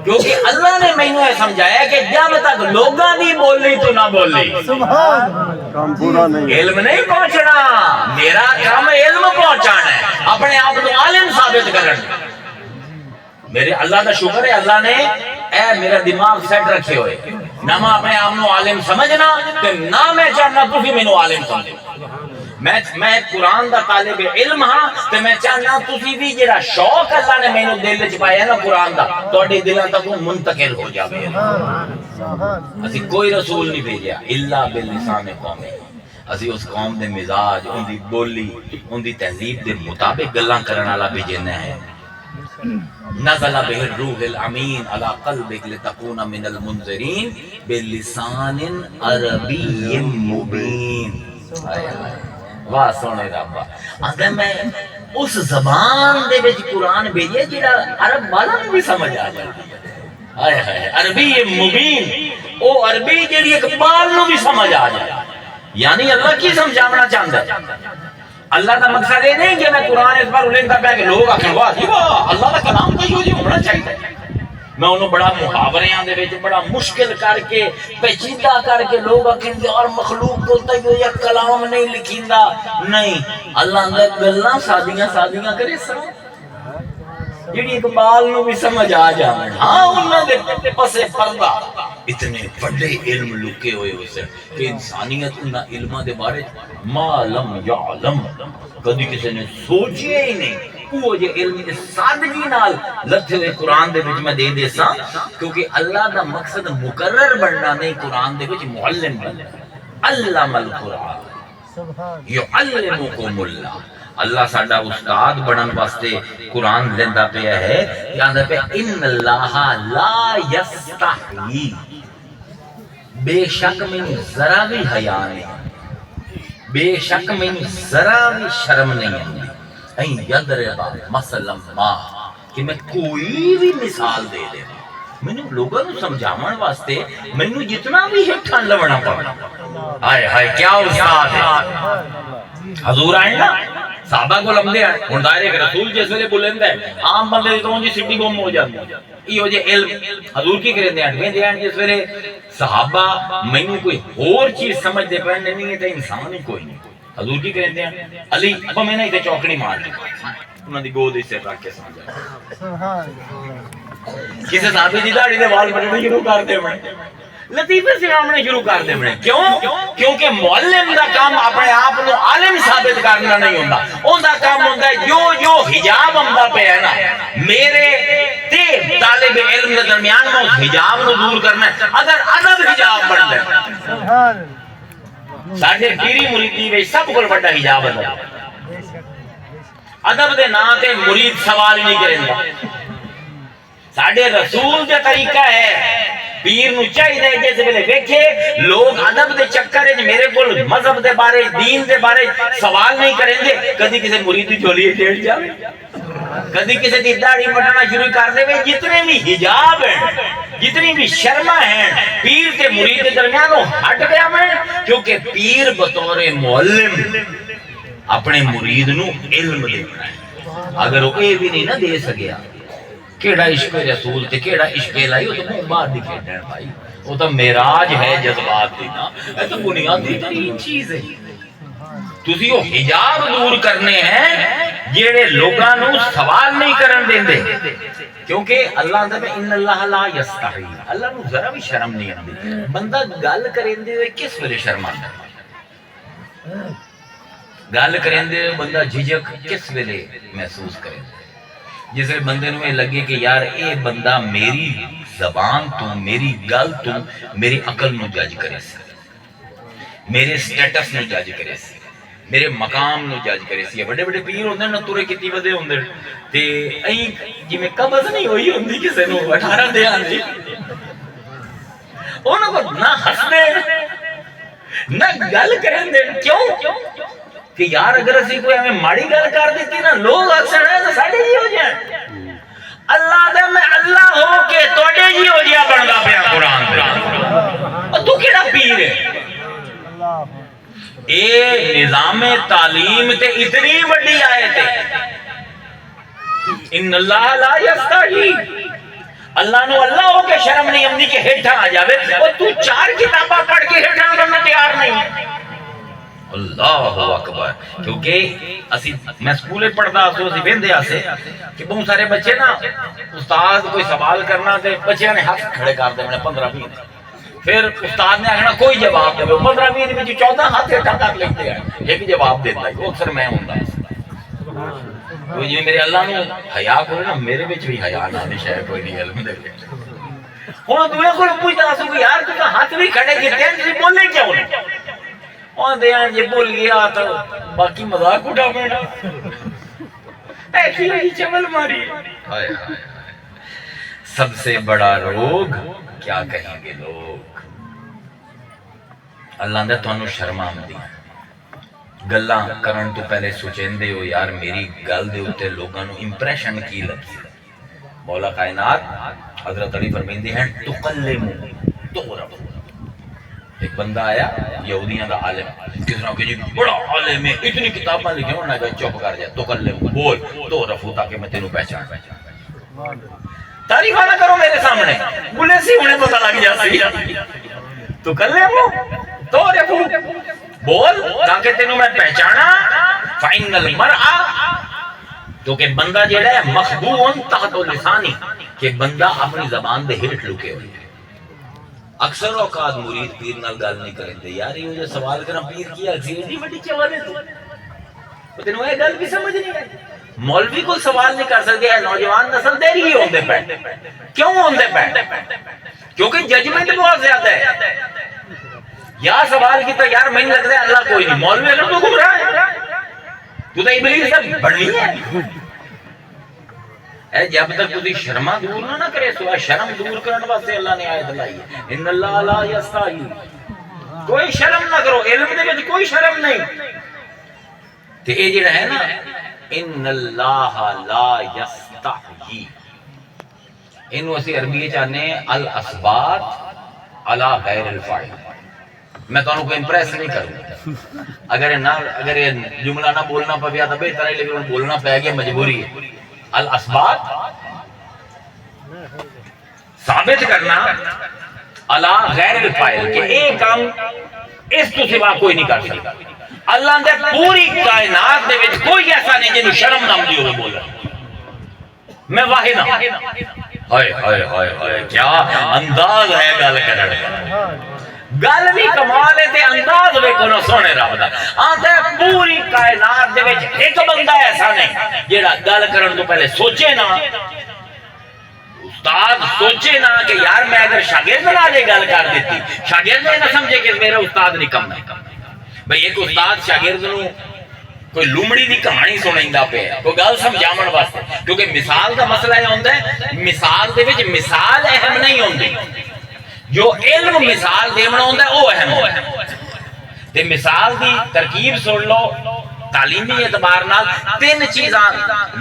کیونکہ اللہ نے مینوں یہ سمجھایا کہ جب تک لوگاں دی بولی تو نہ بولی سبحان کام پورا نہیں علم نہیں پہنچنا میرا کام علم پہنچانا ہے اپنے آپ کو عالم ثابت کرنا میرے اللہ دا شکر ہے اللہ نے اے میرا دماغ سیٹ رکھے ہوئے نہ میں اپنے آپ کو عالم سمجھنا تے نہ میں چاہنا تسی مینوں عالم سمجھو میں قرآن دا طالب علم ہاں تے میں چاہنا تسی بھی جڑا شوق اللہ نے مینوں دل وچ پایا نا قرآن دا تہاڈے دلاں تک منتقل ہو جاوے اسی کوئی رسول نہیں بھیجیا الا باللسان قوم اسی اس قوم دے مزاج ان دی بولی ان دی تہذیب دے مطابق گلاں کرن والا بھیجنا ہے نزل به الروح الامین على قلبك لتكون من المنذرین بلسان عربی مبین واہ سونے رب اگر میں اس زبان دے وچ قرآن بھیجے جڑا عرب والا بھی سمجھ آ جائے ہائے ہائے عربی مبین او عربی جڑی اقبال نو بھی سمجھ آ جائے یعنی اللہ کی سمجھانا چاہتا ہے اللہ کا مقصد یہ نہیں کہ میں قرآن اس بار الیندہ پہ کہ لوگ آکھیں واہ اللہ کا کلام تو یہ ہونا چاہیے میں انہوں بڑا محاوریاں دے وچ بڑا مشکل کر کے پیچیدہ کر کے لوگ آکھیں اور مخلوق کو تو یہ کلام نہیں لکھیندا نہیں اللہ نے گلاں سادیاں سادیاں کرے سن جڑی اقبال نو بھی سمجھ آ جاویں ہاں انہاں دے پسے پردہ اتنے بڑے علم لکے ہوئے اسے کہ انسانیت انہاں علماں دے بارے ما لم یعلم کدی کسی نے سوچے ہی نہیں وہ جو علم سادگی نال لکھے ہوئے قرآن دے وچ میں دے دے سا کیونکہ اللہ دا مقصد مقرر بننا نہیں قرآن دے وچ معلم بننا علم القرآن یعلمکم اللہ اللہ ساڈا استاد بنن واسطے قرآن لیندا پیا ہے کہندا پیا ان اللہ لا یستحیی بے شک میں ذرا بھی حیا نہیں بے شک میں ذرا بھی شرم نہیں آندی این یضربا مثلا ما کہ میں کوئی بھی مثال دے دے مینوں لوگوں نوں سمجھاون واسطے مینوں جتنا بھی ہٹھاں لونا پڑا ہائے ہائے کیا استاد ہے حضور آئے نا صحابہ کو لمدے ہیں ہن دائرے کے رسول جس ویلے بلند ہے عام بندے تو جی سٹی بم ہو جاندی ایو جے علم حضور کی کریندے ہیں ویندے ہیں جس ویلے صحابہ مینوں کوئی اور چیز سمجھ دے پے نہیں تے انسان ہی کوئی نہیں حضور کی کریندے ہیں علی ابا میں نے تے چوکڑی مار دی انہاں دی گود سے رکھ کے سمجھا سبحان اللہ کسے صحابی دی داڑھی دے وال بڑھنے شروع کر دے میں لطیفے سے آمنے شروع کر دے میں کیوں کیونکہ معلم دا کام اپنے آپ کو عالم ثابت کرنا نہیں ہوندا اون دا کام ہوندا ہے جو حجاب ہوندا پہ ہے نا میرے تے طالب علم کے درمیان میں اس حجاب کو دور کرنا ہے اگر ادب حجاب بن جائے سبحان اللہ ساڈے پیری مریدی وچ سب کول بڑا حجاب ہے ادب دے نام تے مرید سوال نہیں کریندا ساڈے رسول دا طریقہ ہے پیر نو چاہیے جس ویلے ویکھے لوگ ادب دے چکر وچ میرے کول مذہب دے بارے دین دے بارے سوال نہیں کریں گے کدی کسی مرید دی جھولی ٹیڑھ جاوے کدی کسی دی داڑھی پٹنا شروع کر دے جتنے بھی حجاب ہیں جتنی بھی شرما ہیں پیر تے مرید کے درمیان وہ ہٹ گیا میں کیونکہ پیر بطور معلم اپنے مرید نو علم دینا ہے اگر وہ اے بھی نہیں نہ دے سکیا کیڑا عشق رسول تے کیڑا عشق الہی وہ تو منہ باہر دی کھیڈن بھائی وہ تو معراج ہے جذبات دی نا یہ تو بنیادی ترین چیز ہے تسی وہ حجاب دور کرنے ہیں جڑے لوگاں نو سوال نہیں کرن دیندے کیونکہ اللہ دے ان اللہ لا یستحی اللہ نو ذرا بھی شرم نہیں آندی بندہ گل کریندے ہوئے کس ویلے شرم آندا گل کریندے بندہ جھجک کس ویلے محسوس کرے جس ویلے بندے نو لگے کہ یار اے بندہ میری زبان تو میری گل تو میری عقل نو جج کرے سی میرے سٹیٹس نو جج کرے سی میرے مقام نو جج کرے سی بڑے بڑے پیر ہوندے نہ تورے کتی ودے ہوندے تے ائی جویں قبض نہیں ہوئی ہوندی کسے نو 18 دیاں دی انہاں کو نہ ہسدے نہ گل کرن دے کیوں کہ یار اگر اسی کوئی ہمیں ماڑی گل کر دیتی نا لوگ اکثر ہے تو ساڑھے جی ہو جائیں اللہ دے میں اللہ ہو کے توڑے جی ہو جائے بڑھنا پیا قرآن دے اور تو کیڑا پیر ہے اے نظام تعلیم تے اتنی بڑی آئے تھے ان اللہ لا یستحی اللہ نو اللہ ہو کے شرم نہیں امنی کے ہیٹھا آ جاوے اور تو 4 کتابہ پڑھ کے ہیٹھا کرنا تیار نہیں اللہ اکبر کیونکہ میں سکولے پڑھتا سو اسی ویندے آسے کہ بہت سارے بچے نا استاد کوئی سوال کرنا تے بچے نے ہاتھ کھڑے کر دے 15-20 پھر استاد نے آخنا کوئی جواب دے 15-20 میں 14 ہاتھ ہٹا کر لیتے ہیں ایک جواب دیتا ہے وہ اکثر میں ہوں تو جی میرے اللہ نے حیا کوئی نا میرے بچ بھی حیا نہ دی شاید کوئی نہیں علم دے ہوں دوے کو پوچھتا سو کہ یار تو ہاتھ بھی کھڑے کیتے ہیں تسی بولے کیوں نہیں اور دیان یہ بول گیا تو باقی مذاق اٹھا بیٹھا ایسی ہی چمل ماری سب سے بڑا روگ کیا کہیں گے لوگ اللہ نے تو انہوں شرم آمدی گلاں کرن تو پہلے سوچیں دے ہو یار میری گل دے ہوتے لوگاں نو امپریشن کی لگتی مولا کائنات حضرت علی فرمیندے ہیں تقلمو تغرب ایک بندہ آیا یہودیاں دا عالم کس طرح کہ جی بڑا عالم ہے اتنی کتاباں لکھیں انہوں نے کہا چپ کر جائے تو کر لے بول تو رفو تاکہ میں تینوں پہچان تعریف نہ کرو میرے سامنے بولے سی انہیں پتہ لگ جاسی تو کر لے وہ تو رفو بول تاکہ تینوں میں پہچانا فائن المرء تو کہ بندہ جیڑا ہے مخبوون تحت لسانی کہ بندہ اپنی زبان دے ہیٹ لکے ہوئے اکثر اوقات مرید پیر نال گل نہیں کریں دے یار یہ جو سوال کرنا پیر کی اکثر نہیں بڑی چوالے تو تینوں یہ گل بھی سمجھ نہیں ہے مولوی کو سوال نہیں کر سکتے ہیں نوجوان نسل دیر ہی ہوندے پہ کیوں ہوندے پہ کیونکہ ججمنٹ بہت زیادہ ہے یا سوال کی تو یار میں لگتا ہے اللہ کوئی نہیں مولوی اگر تو گم رہا ہے تو ابلیس سے بڑھنی ہے اے جب تک تسی شرما دور نہ کرے سوا شرم دور کرنے واسطے اللہ نے آیت لائی ہے ان اللہ لا یستحی کوئی شرم نہ کرو علم دے وچ کوئی شرم نہیں تے اے جڑا ہے نا ان اللہ لا یستحی انو اسی عربی چاہنے الاسبات علی غیر الفاعل میں تو انہوں کو امپریس نہیں کروں اگر یہ جملہ نہ بولنا پیا تو بہتر ہے، لیکن بولنا پہ گیا، مجبوری ہے۔ الاسباب ثابت کرنا اللہ غیر الفاعل کہ ایک کام اس تو سوا کوئی نہیں کر سکتا۔ اللہ نے پوری کائنات دے وچ کوئی ایسا نہیں جنوں شرم نہ آندی ہوے بولنا میں واحد ہاں۔ ہائے ہائے ہائے ہائے کیا انداز ہے گل کرن دا، گل بھی کمال ہے تے انداز ویکھو نا سونے رب دا۔ آندا پوری کائنات دے وچ ایک بندہ ایسا نہیں جیڑا گل کرن تو پہلے سوچے نا، استاد سوچے نا کہ یار میں اگر شاگرد نہ دے گل کر دیتی، شاگرد نہ سمجھے کہ میرا استاد نکم ہے۔ بھئی ایک استاد شاگرد نو کوئی لومڑی دی کہانی سنائندا پیا کوئی گل سمجھاون واسطے، کیونکہ مثال دا مسئلہ یہ ہوندا ہے مثال دے وچ مثال اہم نہیں ہوندی، جو علم مثال دیونا ہوندا ہے وہ اہم ہوندا ہے۔ تے مثال دی ترکیب سن لو، تعلیمی اعتبار نال تین چیزاں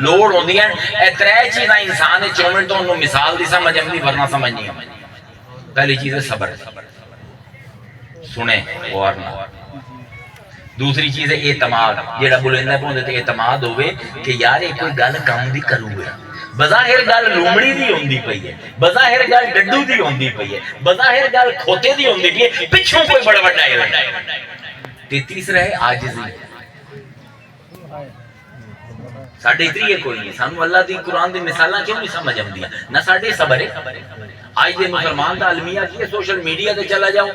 لوڑ ہوندی ہیں، اے ترے چیزاں انسان چومن تو انہوں مثال دی سمجھ آندی ورنہ سمجھ نہیں آندی۔ پہلی چیز ہے صبر، سنے غور نہ۔ دوسری چیز ہے اعتماد، جیڑا بولندہ پوندے تے اعتماد ہوئے کہ یار یہ کوئی گل کم دی کروں گا، بظاہر گل لومڑی دی ہوندی پئی ہے، بظاہر گل ڈڈو دی ہوندی پئی ہے، بظاہر گل کھوتے دی ہوندی پئی ہے، پچھوں کوئی بڑا بڑا ہے۔ تے تیسرا ہے عاجزی، ساڈے اتری ہے کوئی نہیں، سانو اللہ دی قرآن دی مثالاں کیوں نہیں سمجھ آندیاں، نہ ساڈے صبر ہے۔ آج دے مسلمان دا المیہ کی ہے، سوشل میڈیا تے چلا جاؤ،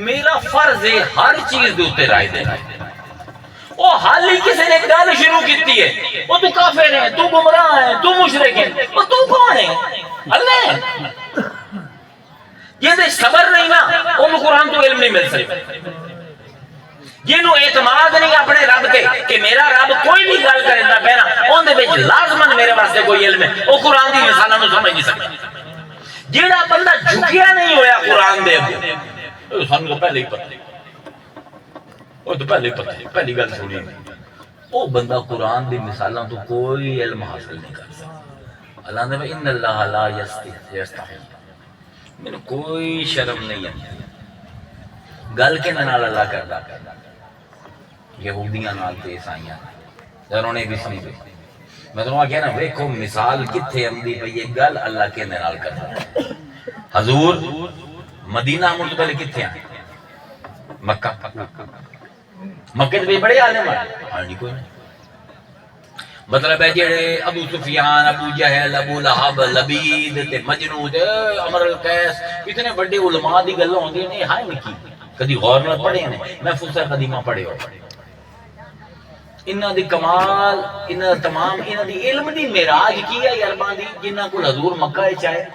میرا فرض ہے ہر چیز دے اوتے رائے دینا۔ او حال ہی کسی نے گل شروع کیتی ہے، او تو کافر ہے، تو گمراہ ہے، تو مشرک ہے، او تو کون ہے؟ اللہ ہے۔ یہ دے صبر نہیں نا، انہوں قرآن تو علم نہیں مل سکتا۔ جنہوں اعتماد نہیں اپنے رب تے کہ میرا رب کوئی بھی گل کرندا پیا نا اون دے وچ لازمن میرے واسطے کوئی علم ہے، او قرآن دی مثالاں نوں سمجھ نہیں سکدا۔ جیڑا بندہ جھکیا نہیں ہویا قرآن دے اگے، سانوں تو پہلے ہی پتہ، او تو پہلے ہی پتہ، پہلی گل سنی، او بندہ قرآن دی مثالاں تو کوئی علم حاصل نہیں کر سکتا۔ اللہ نے کہا ان اللہ لا یستحی، میں کوئی شرم نہیں ہے۔ گل کے نال اللہ کردا یہودیاں نال تے عیسائیاں نال، انہوں نے بھی سمجھے۔ میں تو کہنا نا ویکھو مثال کتھے آندی پئی ہے، گل اللہ کے نال کردا۔ حضور مدینہ آمن تو پہلے کتھے آئے؟ مکہ، مکے تے بڑے عالم ہیں، ہاں جی کوئی نہیں۔ مطلب ہے جڑے ابو سفیان، ابو جہل، ابو لہب، لبید تے مجنون تے عمر القیس، اتنے بڑے علماء دی گلاں ہوندیاں نے، ہائے نکی کدی غور نہ پڑھے نے، میں فصح قدیمہ پڑھے ہو۔ انہاں دی کمال، انہاں تمام انہاں دی علم دی معراج کی ہے عرباں دی، جنہاں کول حضور مکہ وچ آئے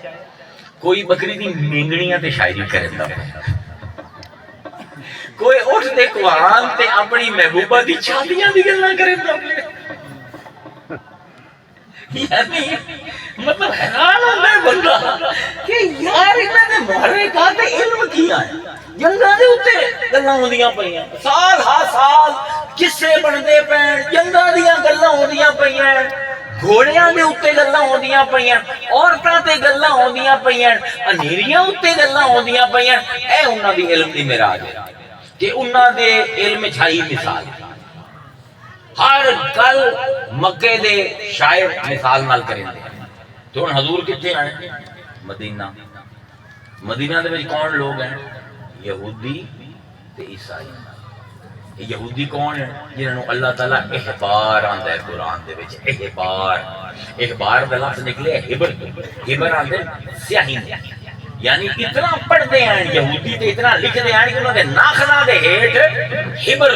کوئی بکری دی مینگڑیاں تے شاعری کرندا پیا، کوئی اٹھ تے قرآن تے اپنی محبوبہ دی چھاتیاں دی گلاں کرندا پیا۔ یعنی مطلب حیران ہوتا ہے بندہ کہ یار انہاں دے محرکات علم کیا ہے، جنگاں دے اوتے گلاں ہوندیاں پیاں، سال ہا سال قصے بندے پین، جنگاں دیاں گلاں ہوندیاں پیاں، گھوڑیاں دے اوتے گلاں ہوندیاں پیاں، عورتاں تے گلاں ہوندیاں پیاں، انھیریاں اوتے گلاں ہوندیاں پیاں۔ اے انہاں دی علم دی معراج ہے کہ انہاں دے علم چھائی مثال، ہر گل مکے دے شاعر مثال نال کریں دے۔ تو ہن حضور کتنے آئے؟ مدینہ۔ مدینہ دے وچ کون لوگ ہیں؟ یہودی تے عیسائی۔ یہودی کون ہے؟ جنہوں اللہ تعالیٰ احبار آندا ہے قرآن دے وچ، احبار، احبار دا لفظ نکلے حبر، حبر آندے سیاہی، یعنی اتنا پڑھتے ہیں یہودی تے اتنا لکھتے ہیں کہ انہوں نے ناخنا دے ہیٹھ حبر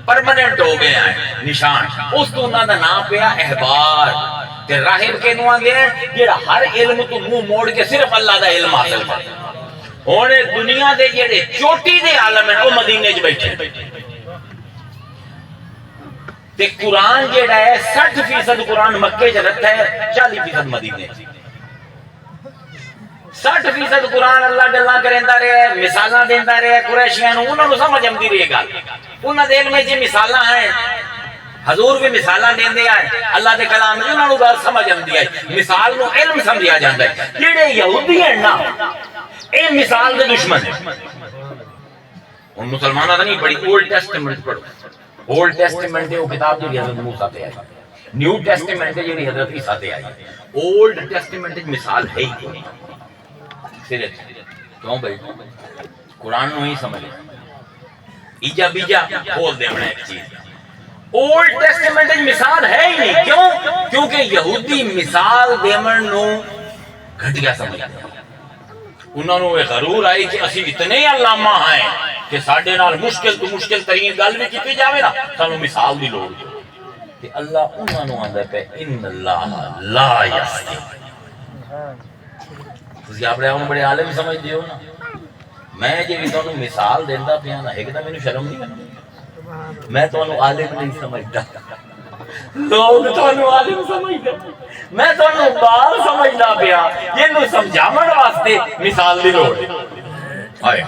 پرماننٹ ہو گئے ہیں نشان، اس تو انہوں دا نام پیا احبار۔ تے راہب کے نوان دے ہیں جیڑا ہر علم تو منہ موڑ کے صرف اللہ دا علم حاصل کرتے ہیں۔ ہونے دنیا دے جیڑے چوٹی دے عالم ہیں وہ مدینے چ بیٹھے، تے قرآن جیڑا ہے 60% قرآن مکے چ رکھتا ہے، 40% مدینے چ۔ 60% قرآن اللہ گلاں کریندا رہے، مثالاں دیندا رہے قریشیاں نوں، انہاں نوں سمجھ آندی رہی گل، انہاں دے علم وچ مثالاں ہیں، حضور بھی مثالاں دیندے آئے، اللہ دے کلام وچ انہاں نوں گل سمجھ آندی ہے، مثال نوں علم سمجھیا جاندا ہے۔ جڑے یہودی ہیں نا اے مثال دے دشمن ہیں، ان مسلمانوں نہیں پڑھی، اولڈ ٹیسٹمنٹ پڑھو. اولڈ ٹیسٹمنٹ ہے وہ کتاب جو حضرت موسیٰ تے آئی، نیو ٹیسٹمنٹ ہے جو حضرت عیسیٰ تے آئی. اولڈ ٹیسٹمنٹ مثال ہے ہی کوئی صرف کیوں بھائی قرآن نو ہی سمجھ ایجا بیجا کھول دے بڑا ایک چیز. اولڈ ٹیسٹمنٹ مثال ہے ہی نہیں. کیوں؟ کیونکہ یہودی مثال دیمن نو گھٹیا سمجھتے ہیں. انہوں نے غرور آئی کہ اسی اتنے علامہ ہیں کہ ساڈے نال مشکل تو مشکل ترین گل بھی کیتی جاوے نا سانو مثال دی لوڑ ہے. کہ اللہ انہوں نے آندا پہ ان اللہ لا یستی. تسی اپنے آپ بڑے عالم سمجھ دیو نا. میں جی بھی تانوں مثال دیندا پیا نا ایک تو مینوں شرم نہیں آتی. میں تانوں عالم نہیں سمجھدا، لوگ تانوں عالم سمجھدے، میں تانوں بال سمجھدا پیا. یہ سمجھاون واسطے مثال دی لوڑ ہے. ہائے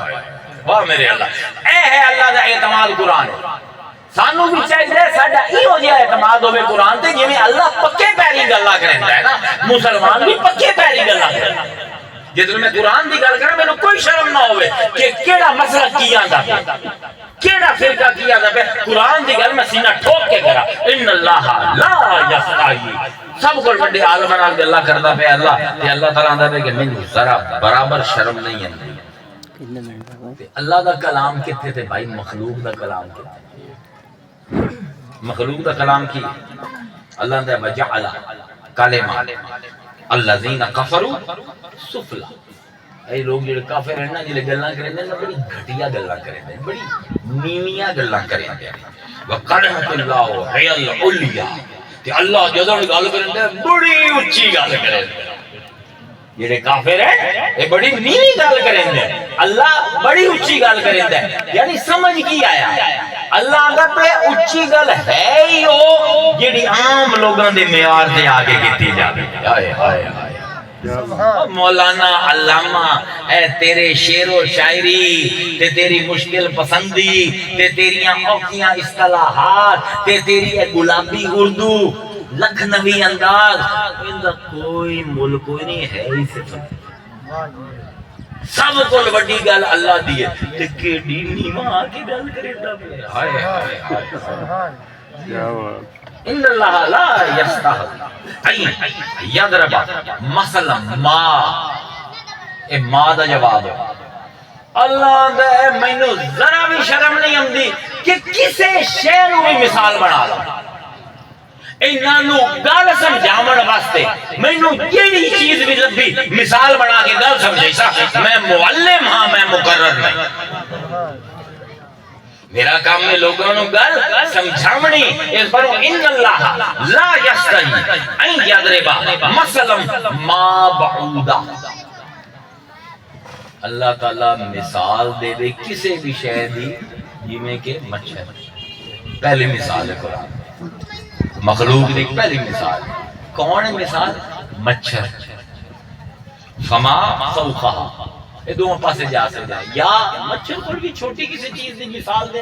واہ میرے اللہ، اے ہے اللہ دا اعتماد قرآن ہے. سانو بھی چاہیے ساڈا ایہو جہا اعتماد ہوے قرآن تے جویں اللہ پکے پیری گلاں کریندا ہے نا، مسلمان بھی پکے پیری گلاں کریندا ہے. جدوں میں قرآن دی گل کراں مینوں کوئی شرم نہ ہوے کہ کیڑا مسئلہ کی آندا پیا، کیڑا فرقہ کی آندا پیا. قرآن دی گل میں سینہ ٹھوک کے کرا. ان اللہ لا یستحی. سب کو بڑے عالم نال گلاں کردا پیا اللہ تے اللہ تعالی آندا پیا کہ مینوں ذرا برابر شرم نہیں آندی. تے اللہ دا کلام کتے تے بھائی مخلوق دا کلام کتے. مخلوق دا کلام کی اللہ نے وجعل کلمہ الذین کفروا سفلا. اے لوگ جڑے کافر ہیں نا جڑے گلاں کرندے نے بڑی گھٹیا گلاں کرندے نے، بڑی نیویاں گلاں کرندے نے. وکلمۃ اللہ ہی العلیٰ. تے اللہ جدوں گل کرندے بڑی اونچی گل کرندے. جڑے کافر ہیں اے بڑی نیوی گل کرندے، اللہ بڑی اونچی گل کریندا ہے. یعنی سمجھ کی آیا اللہ دا پہ اونچی گل ہے ہی او جڑی عام لوگاں دے معیار تے آگے کیتی جاوے. ہائے ہائے ہائے مولانا علامہ اے تیرے شعر و شاعری تے تیری مشکل پسندی تے تیریاں اوکھیاں اصطلاحات تے تیری اے گلابی اردو لکھنوی انداز اندا کوئی ملک کوئی نہیں ہے ہی صرف. سب کو بڑی گل اللہ دی ہے تے کیڑی نیواں کی گل کریندا پیا. ہائے ہائے ہائے کیا بات. ان اللہ لا یستحی ان یضرب مثلا ما. اے ما دا جواب ہے. اللہ دے مینوں ذرا بھی شرم نہیں آندی کہ کسے شے نوں بھی مثال بنا لاں. انہاں نوں گل سمجھاون واسطے مینوں جیڑی چیز بھی لبھی مثال بنا کے گل سمجھائی سا. میں معلم ہاں، میں مقرر نہیں. میرا کام ہے لوگوں نوں گل سمجھاونی. اس پر ان اللہ لا یستحی ان یضرب مثلا ما بعودا. اللہ تعالی مثال دے دے کسی بھی شے دی جویں کہ مچھر. پہلی مثال ہے قرآن مخلوق دی پہلی مثال. کون ہے مثال؟ مچھر. فما فوقها. یہ دونوں پاسے جا سکتا ہے. یا مچھر کو بھی چھوٹی کسی چیز دی مثال دے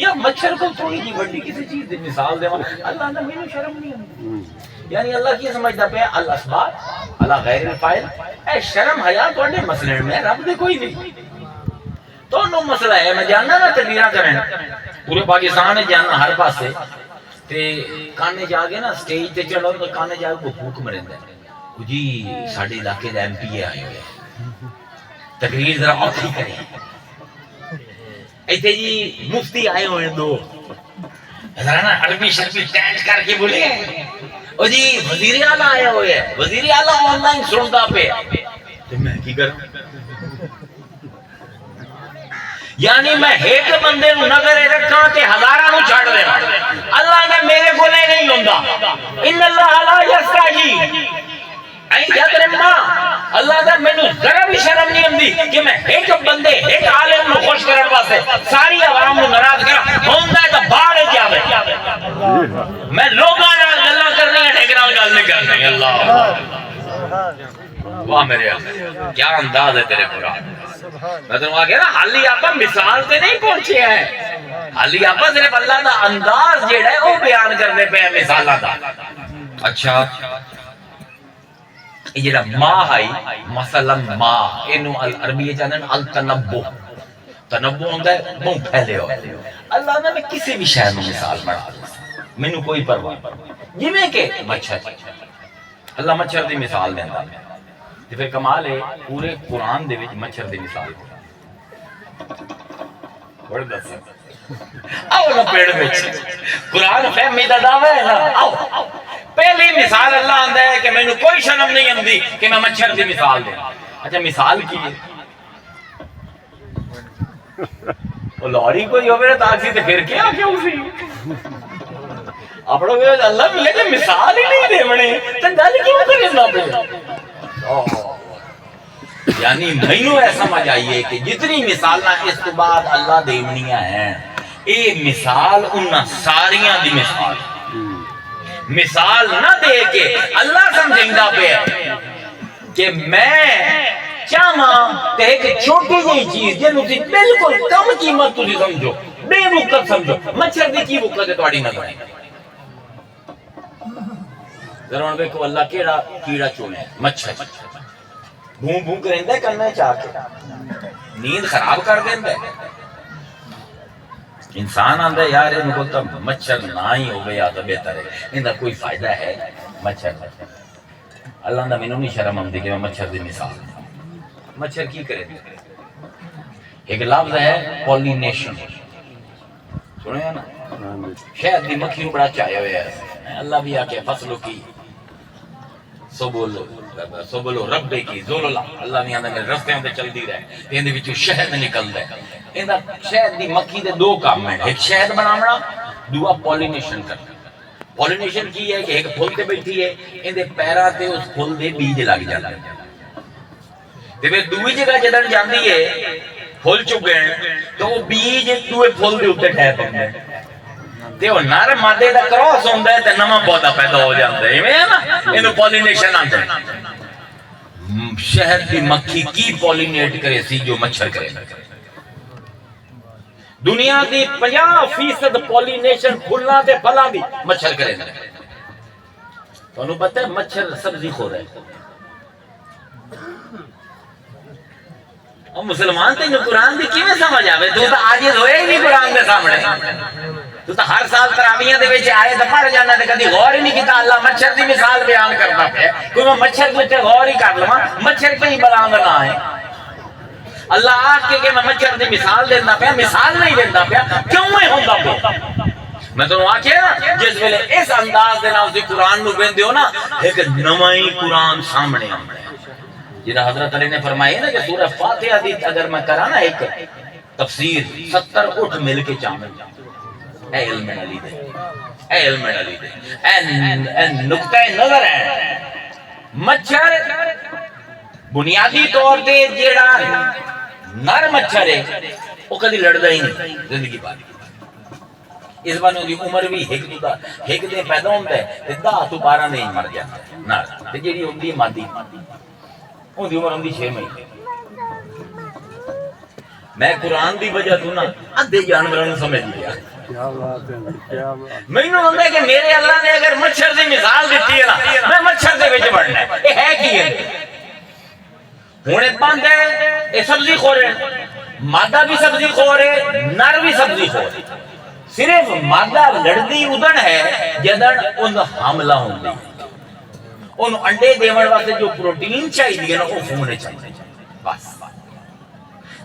یا مچھر کو تھوڑی جی بڑی کسی چیز دی مثال دے. اللہ نے مینوں شرم نہیں آندی. یعنی اللہ کی سمجھدا پیا الاسباب اللہ غیر الفاعل. اے شرم حیا تواڈے مسئلے میں رب دے کوئی نہیں. دونوں مسئلہ ہے. میں جاننا نا تقریراں کرن پورے پاکستان میں جاننا ہر پاسے تے کانے جا کے نا سٹیج تے چڑھو تو کانے جا کے حکم رہندا ہے جی ساڈے علاقے دا ایم پی آئے ہوئے تقریر ذرا اوکھی کریں. ایتھے جی مفتی آئے ہوئے دو ذرا نا عربی شربی ٹینٹ کر کے بولے او جی وزیر اعلیٰ آئے ہوئے ہیں. وزیر اعلیٰ آن لائن سنتا پہ تو میں کی کروں. یعنی میں ایک بندے نو نظر رکھاں تے ہزاراں نو چھڑ دیواں. اللہ نے میرے کو نہیں ہوندا. ان اللہ لا یستحی این یضرب ما. اللہ دا مینوں ذرا بھی شرم نہیں آندی کہ میں ایک بندے ایک عالم نو خوش کرن واسطے ساری عوام نو ناراض کراں. ہوندا ہے تے باہر جاوے. میں لوگاں نال گلاں کرنی ہے ٹھیک نال گل نہیں کرنی. اللہ واہ میرے اللہ کیا انداز ہے تیرے قرآن. میں تو آگے نا حالی آپا مثال سے نہیں پہنچے ہیں. حالی آپا صرف اللہ دا انداز جیڑا ہے وہ بیان کرنے پہ ہے مثالہ دا. اچھا یہ جیڑا ما ہے مثلا ما انو عربی چاہنے التنبو. تنوع ہوتا ہے بہت پھیلے ہو اللہ نے میں کسی بھی شہر میں مثال بنا دی مینوں کوئی پرواہ جویں کہ مچھر اللہ مچھر دی مثال دیندا تے پھر کمال ہے پورے قرآن دے وچ مچھر دی مثال بڑے دس آؤ نا پیڑ وچ قرآن فہمی دا دعویٰ ہے نا آؤ پہلی مثال اللہ آندا ہے کہ مینوں کوئی شرم نہیں آندی کہ میں مچھر دی مثال دیں اچھا مثال کی ہے وہ لوری کوئی ہوئے نا تاکسی تے پھر کیا کیوں سی اپنا کہ اللہ بھی ہے کہ مثال ہی نہیں دے منے تو گل کیوں کرے نہ پہ یعنی مینوں ایسا سمجھ آئیے کہ جتنی مثالاں اس تو بعد اللہ دیونیاں ہیں اے مثال انہاں ساریاں دی مثال مثال نہ دے کے اللہ سمجھندا پہ کہ میں چاہاں کہ ایک چھوٹی جی چیز جنوں تسی بالکل کم قیمت تسی سمجھو بے وقت سمجھو مچھر دی کی وقت ہے تہاڈی نظر ذرا دیکھو اللہ کیڑا کیڑا چنے مچھر بھوں بھوں کریندا کرنا چاہ کے نیند خراب کر دیندا انسان آندا یار ان کو تو مچھر نہ ہی ہوے یا تو بہتر ہے اندا کوئی فائدہ ہے مچھر اللہ دا مینوں نہیں شرم آندی کہ میں مچھر دی مثال مچھر کی کرے ایک لفظ ہے پولینیشن سنے نا شہد دی مکھی بڑا چاہیا ہوا ہے اللہ بھی آکے فصلوں کی سبولو ربے کی زولولا اللہ نے آندا میرے رستے میں چل دی رہے ایندے وچوں شہد نکلدا ہے ایندا شہد دی مکھی دے دو کام ہیں ایک شہد بناونا دوسرا پولینیشن کرنا پولینیشن کی ہے کہ ایک پھول تے بیٹھی ہے ایندے پیراں تے اس پھول دے بیج لگ جاندے تے پھر دوئی جگہ جدن جاندی ہے پھول چگن تو وہ بیج دوے پھول دے اوتے ٹھہر پندے تے وہ نر مادے دا کراس ہوندا ہے تے نواں پودا پیدا ہو جاندا ہے ایویں ہے نا اینو پولینیشن آندا ہے شہد دی مکھی کی پولینیٹ کرے سی جو مچھر کرے دنیا دی 50% پولینیشن پھلاں تے پھلاں دی مچھر کرے تانوں پتہ ہے مچھر سبزی خور ہے اور مسلمان تے قرآن دی کیویں سمجھ آوے تو عاجز ہوئے ہی نہیں قرآن دے سامنے تو ہر سال تراویحاں دے وچ آئے تے پڑھ جانا تے کدی غور ہی نہیں کیتا اللہ مچھر دی مثال بیان کرتا پیا کوئی میں مچھر تے غور ہی کر لواں مچھر تے ہی بلاں دا نہ ہے اللہ آکھ کے کہ میں مچھر دی مثال دیندا پیا مثال نہیں دیندا پیا کیوں ہے ہوندا پیا میں تو آکھیا نا جس ویلے اس انداز دے نال تسی قرآن نو ویندے ہو نا ایک نواں ہی قرآن سامنے آندا ہے جنہاں حضرت علی نے فرمایا نا کہ سورہ فاتحہ دی اگر میں کراں نا ایک تفسیر 70 اٹھ مل کے چاول اے علم علی دے اے علم علی دے اے نقطہ نظر ہے مچھر بنیادی طور تے جیڑا نر مچھر ہے وہ کدی لڑدا ہی نہیں زندگی بھر اس بانو دی عمر بھی ایک دن پیدا ہوندا ہے تے 10 تو 12 نہیں مر جاندا نر تے جیڑی ہوندی ہے مادی اون دی عمر ہوندی 6 مہینے میں قرآن دی وجہ تو نا ادھے جانوراں نوں سمجھ لیا مینوں ہوندا ہے کہ میرے اللہ نے اگر مچھر دی مثال دتی ہے نا میں مچھر دے وچ بڑنا ہے اے ہے کی ہے ہن بند ہے اے سبزی خور ہے مادہ بھی سبزی خور ہے نر بھی سبزی خور ہے صرف مادہ لڑدی ادن ہے جدن ان حاملہ ہوندی ہے ان انڈے دیون واسطے جو پروٹین چاہیے نا وہ خون چاہیے بس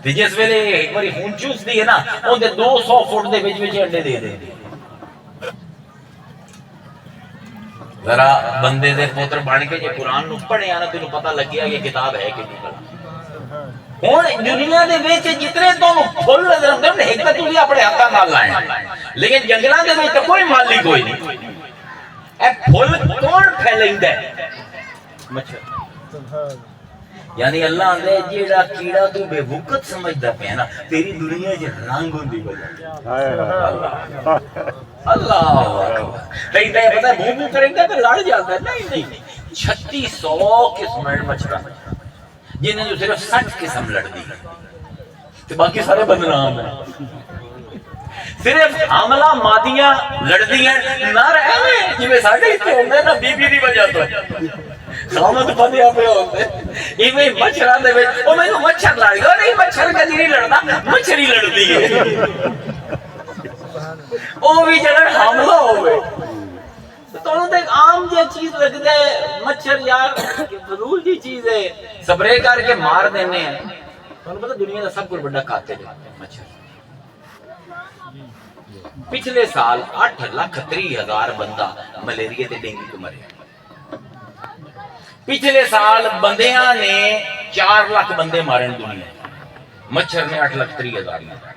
تے جس ویلے ایک باری خون چوس دی ہے نا اون دے 200 فٹ دے وچ وچ انڈے دے دے ذرا بندے دے پوتر بن کے جے قرآن نو پڑھیا نا تینوں پتہ لگ گیا یہ کتاب ہے کہ نہیں ہن دنیا دے وچ جتنے تانوں پھل نظر آندے نے ایک تسی اپنے ہاتھاں نال لائے لیکن جنگلاں دے وچ کوئی مالی کوئی نہیں اے پھل کون پھیلیندا ہے مچھر یعنی اللہ آندا ہے جیڑا کیڑا تو بے وقت سمجھدا پیا نا تیری دنیا وچ رنگ ہوندی وجہ اللہ تے پتہ بھو بھو کرے گا تے لڑ جاندا ہے نہیں 3600 قسم مچھر جنہیں جو صرف 60 قسم لڑدی تے باقی سارے بدنام ہیں صرف حاملہ مادیاں لڑدی ہیں نہ رہے جی میں ساڑھے اتنے ہوندے نا بی بی دی وجہ تو خامد بندیا پہ ہوتے ایویں مچھراں دے وچ او مینوں مچھر لڑ گیا نہیں مچھر کدی نہیں لڑدا مچھر ہی لڑدی ہے او بھی جڑا حاملہ ہوے تو ایک عام جی چیز لگتا ہے مچھر یار فضول جی چیز ہے سپرے کر کے مار دینے ہیں تو پتہ دنیا کا سب کچھ بڑا قاتل ہے مچھر پچھلے سال 8,30,000 بندہ ملیریا تے ڈینگی تو مرے پچھلے سال بندیاں نے 4 لاکھ بندے مارے دنیا مچھر نے 8,30,000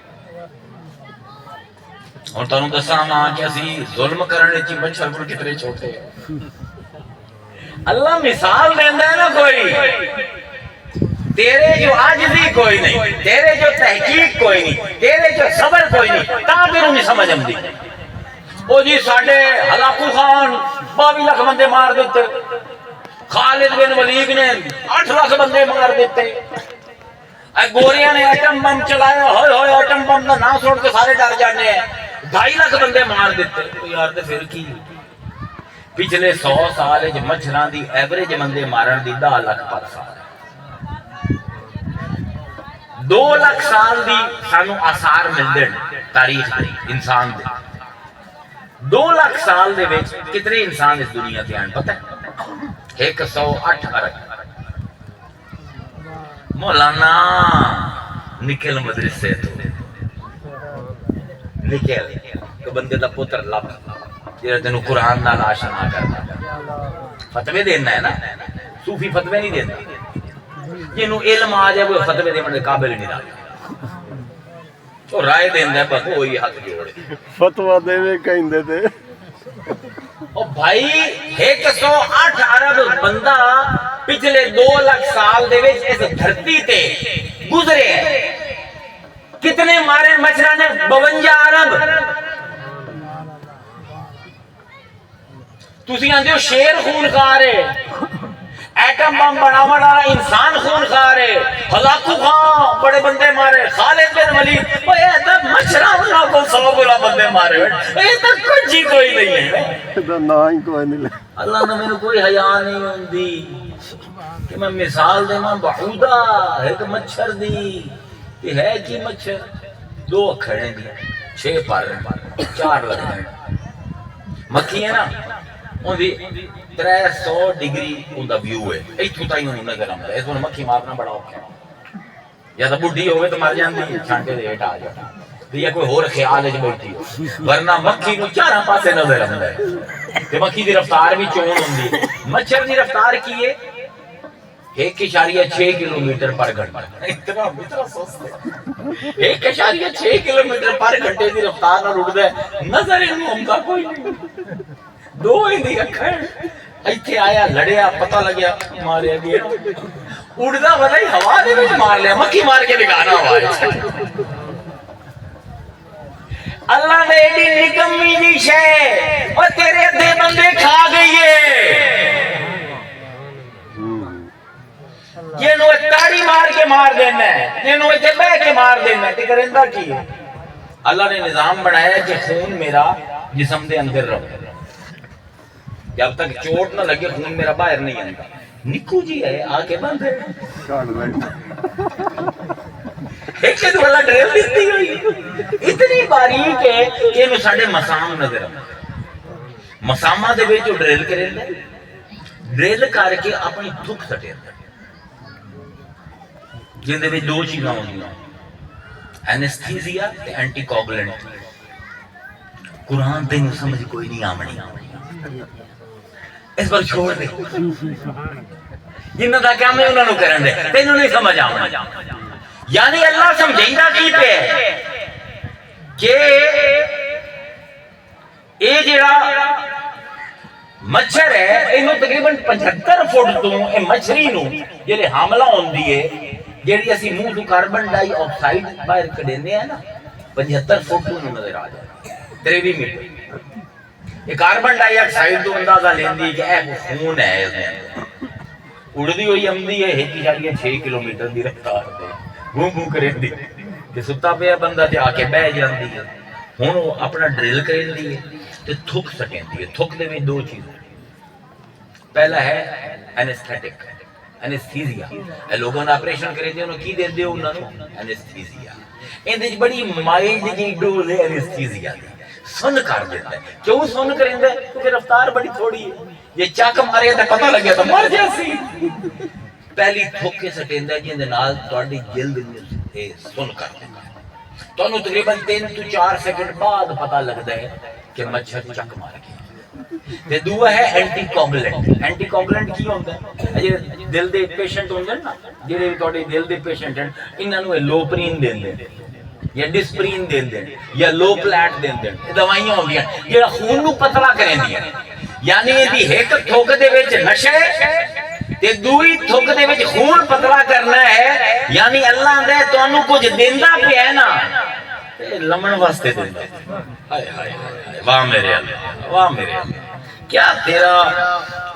اور تانوں دساں ماں کہ اسی ظلم کرنے چی مچھر کو کتنے چھوٹے ہیں اللہ مثال دیندا ہے نا کوئی تیرے جو عاجزی کوئی نہیں تیرے جو تحقیق کوئی نہیں تیرے جو صبر کوئی نہیں تا تینوں نہیں سمجھ آندی او جی ساڈے ہلاکو خان 22 لاکھ بندے مار دیتے خالد بن ولید نے 8 لاکھ بندے مار دیتے اے گوریاں نے ایٹم بم چلایا ہوئے ہوئے ایٹم بم دا نام سن کے سارے ڈر جانے ہیں 2.5 لاکھ بندے مار دیتے تو یار تے پھر کی پچھلے 100 سال وچ مچھراں دی ایوریج بندے مارن دی 10 لاکھ پر سال 2 لاکھ سال دی سانو آثار ملدے تاریخ دی انسان دے 2 لاکھ سال دے وچ کتنے انسان اس دنیا تے آن پتہ ہے 108 ارب مولانا نکل مدرسے تو نکل کہ بندے دا پتر لب جیڑا تینوں قرآن نال آشنا کرنا فتوے دینا ہے نا صوفی فتوے نہیں دینا جنوں علم آ جائے وہ فتوے دینے قابل نہیں رہا تو رائے دینا ہے بس وہی ہاتھ جوڑے فتوا دے کہندے تے او بھائی 108 ارب بندہ پچھلے 2 لاکھ سال دے وچ اس دھرتی تے گزرے ہیں کتنے مارے مچھراں نے 52 ارب تسی آندے ہو شیر خون خار ہے ایٹم بم بناون والا انسان خون خار ہے ہلاکو خان بڑے بندے مارے خالد بن ولید اوے اے تے مچھراں انہاں کو 100 گلا بندے مارے اے تے کچھ ہی کوئی نہیں ہے تے نا ہی کوئی نہیں اللہ نے میرے کوئی حیا نہیں ہوندی کہ میں مثال دیواں بہودا ایک مچھر دی کہ ہے کی مچھر 2 اکھڑیں دی 6 پر 4 لگنے مکھی ہے نا ان دی 300 ڈگری ان دا ویو ہے ایتھوں تائیں انہوں نظر آندا ہے اس میں مکھی مارنا بڑا اوکھا ہے یا تو بڈھی ہوے تو مر جاندی ہے چھانٹے دے ہٹ آ جا یا کوئی ہور خیال وچ بیٹھی ہو ورنہ مکھی نو چاراں پاسے نظر آندا ہے تے مکھی دی رفتار بھی چون ہوندی مچھر دی رفتار کی ہے 1.6 کلومیٹر پر گھنٹہ اتنا سست ہے 1.6 کلومیٹر پر گھنٹے دی رفتار نال اڑدا ہے نظر انہوں آندا کوئی نہیں 2 دی اکھڑ ایتھے آیا لڑیا پتہ لگیا ماریا گیا اڑدا والا ہی ہوا دے وچ مار لیا مکھی مار کے دکھانا ہوا ہے اللہ نے ایڈی نکمی دی شے اور تیرے ادھے بندے کھا گئی ہے یہ نو تاڑی مار کے مار دینا ہے یہ نو ایتھے بہ کے مار دینا ہے تے کریندا کی ہے اللہ نے نظام بنایا کہ خون میرا جسم دے اندر رہے جب تک چوٹ نہ لگے خون میرا باہر نہیں آتا نکو جی ہے آ کے بند ہے ایک تو والا ڈریل دیتی ہوئی اتنی باریک ہے کہ انہوں ساڑھے مسام نظر مسامہ دے جو ڈریل کرے ڈریل کر کے اپنی دھک سٹے جن دے 2 چیزاں ہوندیاں اینستھیزیا تے اینٹی کوگولنٹ قرآن تے نو سمجھ کوئی نہیں آمنی اس پر چھوڑ دے جنہ دا کام ہے انہوں نے کرن دے تینوں نہیں سمجھ آمنی یعنی اللہ سمجھیندہ کی پہ کہ اے جڑا مچھر ہے انہوں تقریباً 75 فٹ تو اے مچھری نو جلے حاملہ ہوندی ہے جیڑی اسی منہ تو کاربن ڈائی آکسائڈ باہر کڈیندے ہیں نا 75 فٹ تو نظر آ جائے 23 میٹر یہ کاربن ڈائی آکسائڈ تو اندازہ لیندی کہ اے خون ہے اس میں اڑدی ہوئی امدی ہے 1.6 کلومیٹر دی رفتار تے گھوم گھوم کریں دی کہ ستا پہ بندہ تے آ کے بہ جاندی ہے ہن وہ اپنا ڈرل کریں دی ہے تے تھک سکیں دی ہے تھک دے میں 2 چیزیں پہلا ہے اینستھیٹک اینستھیزیا. اے لوگوں نے آپریشن کرے تھے انہوں کی دے دے انہوں نے اینستھیزیا. اندر بڑی مائلڈ جی ڈوز ہے اینستھیزیا دی. سن کر دیتا ہے. کیوں سن کریندا ہے؟ کیونکہ رفتار بڑی تھوڑی ہے. یہ چاک مارے تو پتہ لگیا تو مر جاسی. پہلی تھوکے سٹیندا جن دے نال تہاڈی جلد اے سن کر دیتا ہے. تانوں تقریباً 3 تو 4 سیکنڈ بعد پتہ لگدا ہے کہ مچھر چک مار گیا. تے دوسرا ہے اینٹی کوگولنٹ. اینٹی کوگولنٹ کی ہوندا ہے؟ جے دل دے پیشنٹ ہوندے نا جڑے تہاڈے دل دے پیشنٹ ہیں انہاں نوں لوپرین دیندے یا ڈسپرین دیندے یا لو پلیٹ دیندے. یہ دوائیاں ہوندیاں جڑا خون نوں پتلا کریندیاں. یعنی دی ایک تھوک دے وچ نشے تے دوئی تھوک دے وچ خون پتلا کرنا ہے. یعنی اللہ دے تانوں کچھ دیندا پیا ہے نا لمن واسطے دیندا. ہائے ہائے ہائے واہ میرے اللہ واہ میرے اللہ. کیا تیرا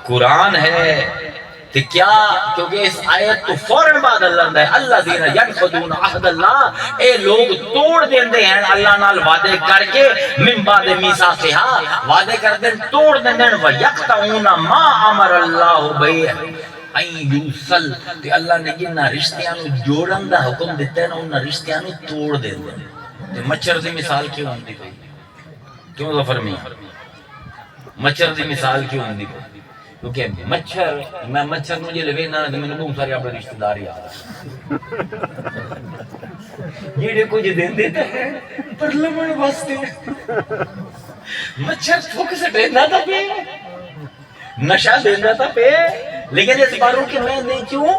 قرآن ہے تے کیا کیونکہ اس آیت تو فوراً بعد اللہ دے اللہ دینا ینفدون عہد اللہ. اے لوگ توڑ دیندے ہیں اللہ نال وعدے کر کے من بعد میثاقھا وعدے کر دیں توڑ دیندے ہیں ویقطعون ما امر اللہ بہ این یوصل. تے اللہ نے جنہاں رشتیاں نو جوڑن دا حکم دیتا ہے نا انہاں رشتیاں نو توڑ دیندے ہیں. تے مچھر دی مثال کیوں ہوندی پئی؟ کیوں ظفر میاں مچھر دی مثال کیوں ہوندی پئی؟ کیونکہ مچھر میں مچھر مجھے لوے نہ میں نے بہت سارے اپنے رشتہ دار یاد جڑے کچھ دیندے تے پر لمن واسطے. مچھر تھوک سٹیندا تا پے نشہ دیندا تا پے لیکن اس باروں کہ میں نہیں کیوں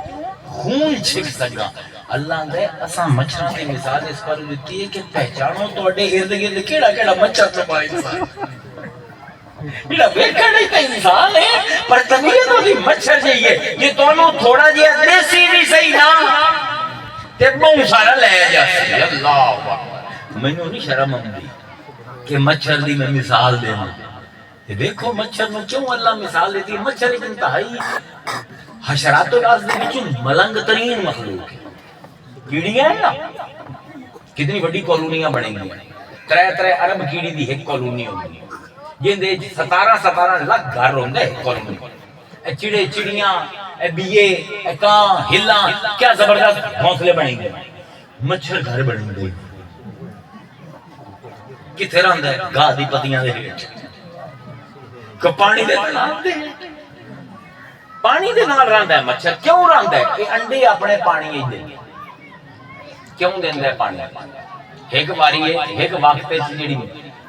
خون چھک سکا. اللہ نے اساں مچھراں دی مثال اس پر دتی ہے کہ پہچانو تواڈے ارد گرد کیڑا کیڑا مچھر چبا انسان. جڑا ویکھن دا انسان ہے پر طبیعت دی مچھر چاہیے. یہ تانوں تھوڑا جہا دیسی بھی صحیح نا تے بہت سارا لے جاسی. اللہ اکبر. مینوں نہیں شرم آندی کہ مچھر دی میں مثال دیواں. تے دیکھو مچھر نو کیوں اللہ مثال دیتی ہے. مچھر ایک انتہائی حشرات الارض دے وچ ملنگ ترین مخلوق ہے. کیڑیاں ہیں نا کتنی بڑی کالونیاں بنیں گی. 3 ارب کیڑی دی ایک کالونی ہوندی ہے جن دے 17 لاکھ گھر ہوندے کالونی. اے چڑے چڑیاں اے بیے اے کاں ہلاں کیا زبردست گھونسلے بنیں گے. مچھر گھر بنیں گے کتھے رہندا ہے؟ گاہ دی پتیاں دے ہیٹھ پانی دے نال دے پانی دے نال رہندا ہے مچھر. کیوں رہندا ہے؟ کہ انڈے اپنے پانی وچ دے کیوں دیندا ہے پانی؟ ایک باری ایک وقت جڑی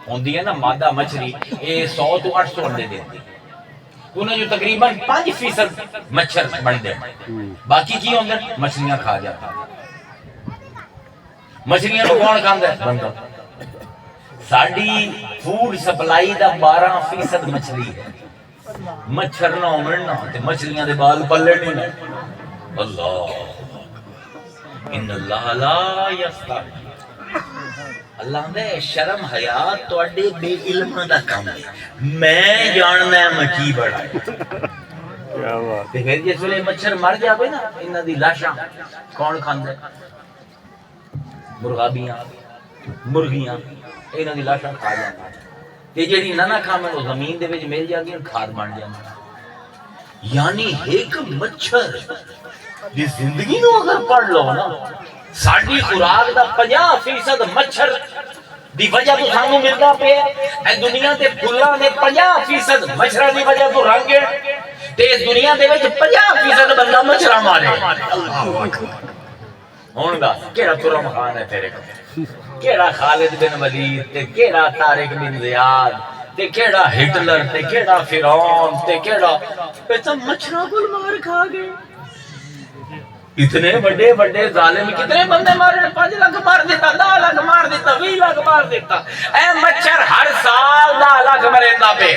ہوندی ہے نا مادہ مچھلی اے 100 تو 800 انڈے دیندی. انہاں جو تقریباً 5% مچھر بندے باقی کی ہوندے مچھلیاں کھا جاتا. مچھلیاں نو کون کھاندا ہے؟ بندہ. ساڈی فوڈ سپلائی دا 12% مچھلی ہے. مچھر نہ ہون نا تے مچھلیاں دے بال پلے نہیں. اللہ ان اللہ لا یستحی. اللہ دے شرم حیا تواڈے بے علم دا کام ہے. میں جاننا ہے میں کی بڑا کیا بات. تے پھر جس ویلے مچھر مر جاوے نا انہاں دی لاشاں کون کھاندا ہے؟ مرغابیاں مرغیاں انہاں دی لاشاں کھا جاندے. تے جڑی نہ کھاویں او زمین دے وچ مل جاندی کھاد بن جاندی. یعنی ایک مچھر دی زندگی نو اگر پڑھ لو نا ساڈی خوراک دا 50% مچھر دی وجہ تو سانوں ملدا پیا. اے دنیا تے پھلاں دے 50% مچھراں دی وجہ تو رنگ تے اس دنیا دے وچ 50% بندہ مچھراں مارے. اللہ اکبر. ہن دا کیڑا ترم خان ہے تیرے کول؟ کیڑا خالد بن ولید تے کیڑا طارق بن زیاد تے کیڑا ہٹلر تے کیڑا فرعون تے کیڑا پیسہ مچھراں کول مار کھا گئے. اتنے بڑے بڑے ظالم کتنے بندے مارے؟ 5 لاکھ مار دیتا 10 لاکھ مار دیتا 20 لاکھ مار دیتا. اے مچھر ہر سال 10 لاکھ مریندا پہ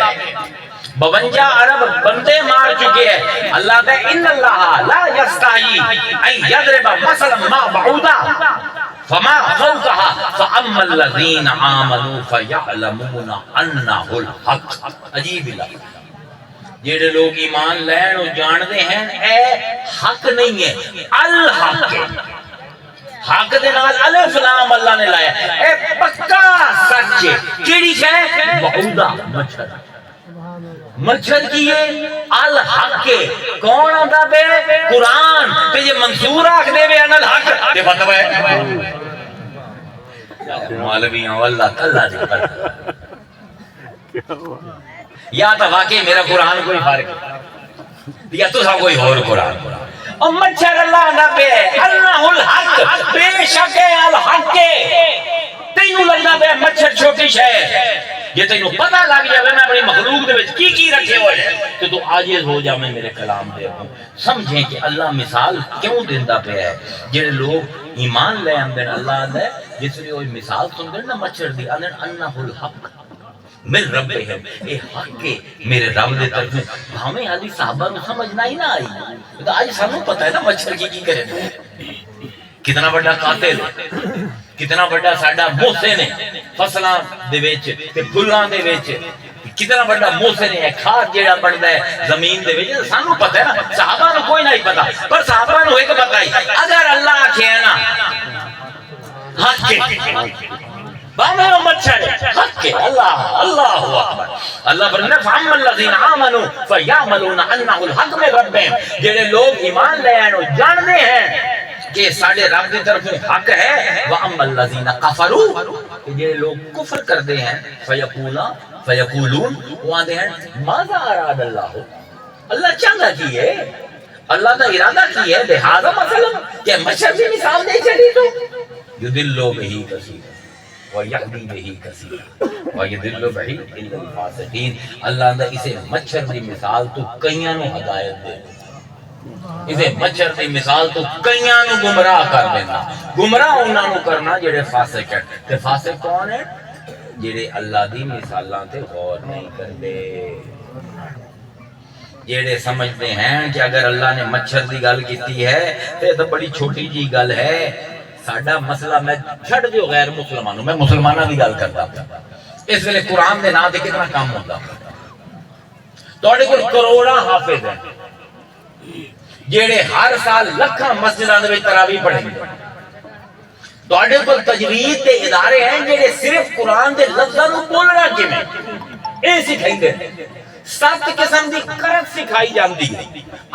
52 ارب بندے مار چکے ہیں. اللہ دے ان اللہ لا یستحی ان یضرب مثلا ما بعودا فما فوقها فاما الذین آمنوا فیعلمون انہ الحق. عجیب اللہ. جڑے لوگ ایمان لین او جاندے ہیں اے حق نہیں ہے الحق ہے. حق دے نال الف لام اللہ نے لایا. اے پکا سچ ہے. کیڑی شے؟ بعودا مچھر. مچھر کی الحق کے کون آندا پہ قرآن تے یہ منصور آکھ دے وے ان الحق تے مطلب ہے مولویاں واللہ تعالی دی پر یا تو واقعی میرا قرآن کوئی فرق یا تو کوئی اور قرآن اور مچھر اللہ آندا پہ اللہ الحق بے شک الحق کے تینوں لگنا پہ مچھر چھوٹی شے یہ تینوں پتہ لگ جائے میں اپنی مخلوق دے وچ کی رکھے ہوئے ہیں تو عاجز ہو جا میں میرے کلام دے ہوں سمجھیں کہ اللہ مثال کیوں دیندا پہ ہے جڑے لوگ ایمان لے آندے اللہ آندا ہے جس لیے وہ مثال سن نا مچھر دی آندے انہ الحق من ربہم اے حق کے میرے رب دے طرف ہمیں حالی صحابہ کو سمجھنا ہی نہ آئی تو آج سانوں پتہ ہے نا مچھر کی کرے کتنا بڑا قاتل کتنا بڑا ساڈا محسن ہے فصلاں دے وچ تے پھلاں دے وچ کتنا بڑا محسن ہے کھاد جیڑا بندا ہے زمین دے وچ سانوں پتہ ہے نا صحابہ کو کوئی نہیں پتہ پر صحابہ کو ایک پتہ ہی اگر اللہ آکھے نا حق کے باہمیں وہ مچھر حق کے اللہ اللہ اکبر اللہ فرماتا ہے فَأَمَّا الَّذِينَ آمَنُوا فَيَعْمَلُونَ أَنَّهُ الْحَقُّ مِن رَبِّهِمْ جڑے لوگ ایمان لے آئے اور جانتے ہیں کہ ساڑھے رب کی طرف حق ہے وَأَمَّا الَّذِينَ كَفَرُوا جڑے لوگ کفر کرتے ہیں فَيَقُولُونَ وہ آتے ہیں ماذا أَرَادَ اللَّهُ اللہ چاہتا کی ہے اللہ کا ارادہ کی ہے لہذا مثلا کہ مچھر بھی مثال دے چلی تو يُضِلُّ بِهِ كَثِيرًا وَيَهْدِي بِهِ كَثِيرًا وَيُضِلُّ بِهِ إِلَّا الْفَاسِقِينَ اللہ نے اسے مچھر دی مثال تو کئیاں نو ہدایت دے اسے مچھر دی مثال تو کئیاں نو گمراہ کر دینا گمراہ انہاں نو کرنا جڑے فاسق ہیں تے فاسق کون ہے جڑے اللہ دی مثالاں تے غور نہیں کردے جڑے سمجھتے ہیں کہ اگر اللہ نے مچھر دی گل کیتی ہے تے تو بڑی چھوٹی جی گل ہے ساڈا مسئلہ میں چھڑ دیو غیر مسلمانوں میں مسلمانوں کی گل کرتا اس ویلے قرآن دے نام تے کتنا کام ہوتا تواڈے کول کروڑاں حافظ ہیں جڑے ہر سال لکھاں مسجداں دے وچ تراویح پڑھیں گے تواڈے کول تجوید دے ادارے ہیں جڑے صرف قرآن دے لفظاں نوں بولنا کیویں اے سکھائیندے 7 قسم دی قرأت سکھائی جاندی ہے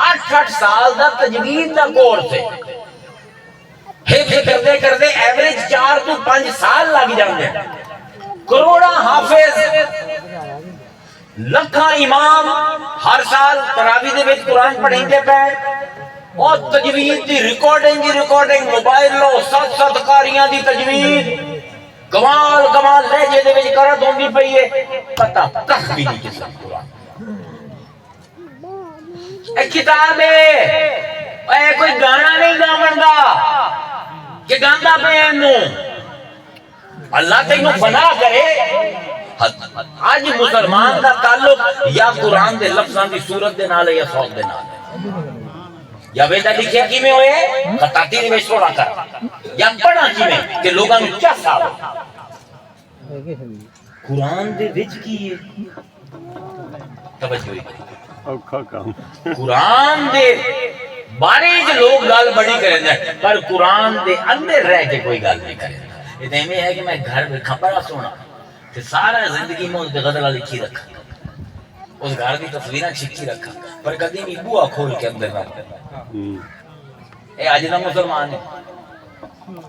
8 سال دا تجوید دا کورس ہے حفظ کرتے ایوریج 4 تو 5 سال لگ جاندے کروڑا حافظ لکھاں امام ہر سال تراویح دے وچ قرآن پڑھیں دے پے اور تجوید دی ریکارڈنگ موبائل لو 7 قاریاں دی تجوید کمال لہجے دے وچ قرأت ہوندی پئی ہے پتہ کھ بھی نہیں کس قرآن اے کتاب ہے اے کوئی گانا نہیں گاون دا کہ گاندہ پہ اللہ تینوں فنا کرے آج مسلمان کا تعلق یا قرآن دے لفظاں دی صورت دے نال یا صوت دے نال یا ویدہ لکھیا کی میں ہوئے خطاطی نے میں چھوڑا کر یا پڑھا کی میں کہ لوگاں نے کیا صاحب قرآن دے وچ کی توجہ ہوئی اوکھا کام قرآن دے بارے جو لوگ گال بڑی کریں گے پر قرآن دے اندر رہ کے کوئی گال نہیں کریں گے یہ دہمیں ہے کہ میں گھر میں کھپڑا سونا کہ سارا زندگی میں اس پہ غزلہ لکھی رکھا اس گھر کی تصویریں چھکی رکھا پر کدی بھی بوا کھول کے اندر رکھا اے آج دا مسلمان ہے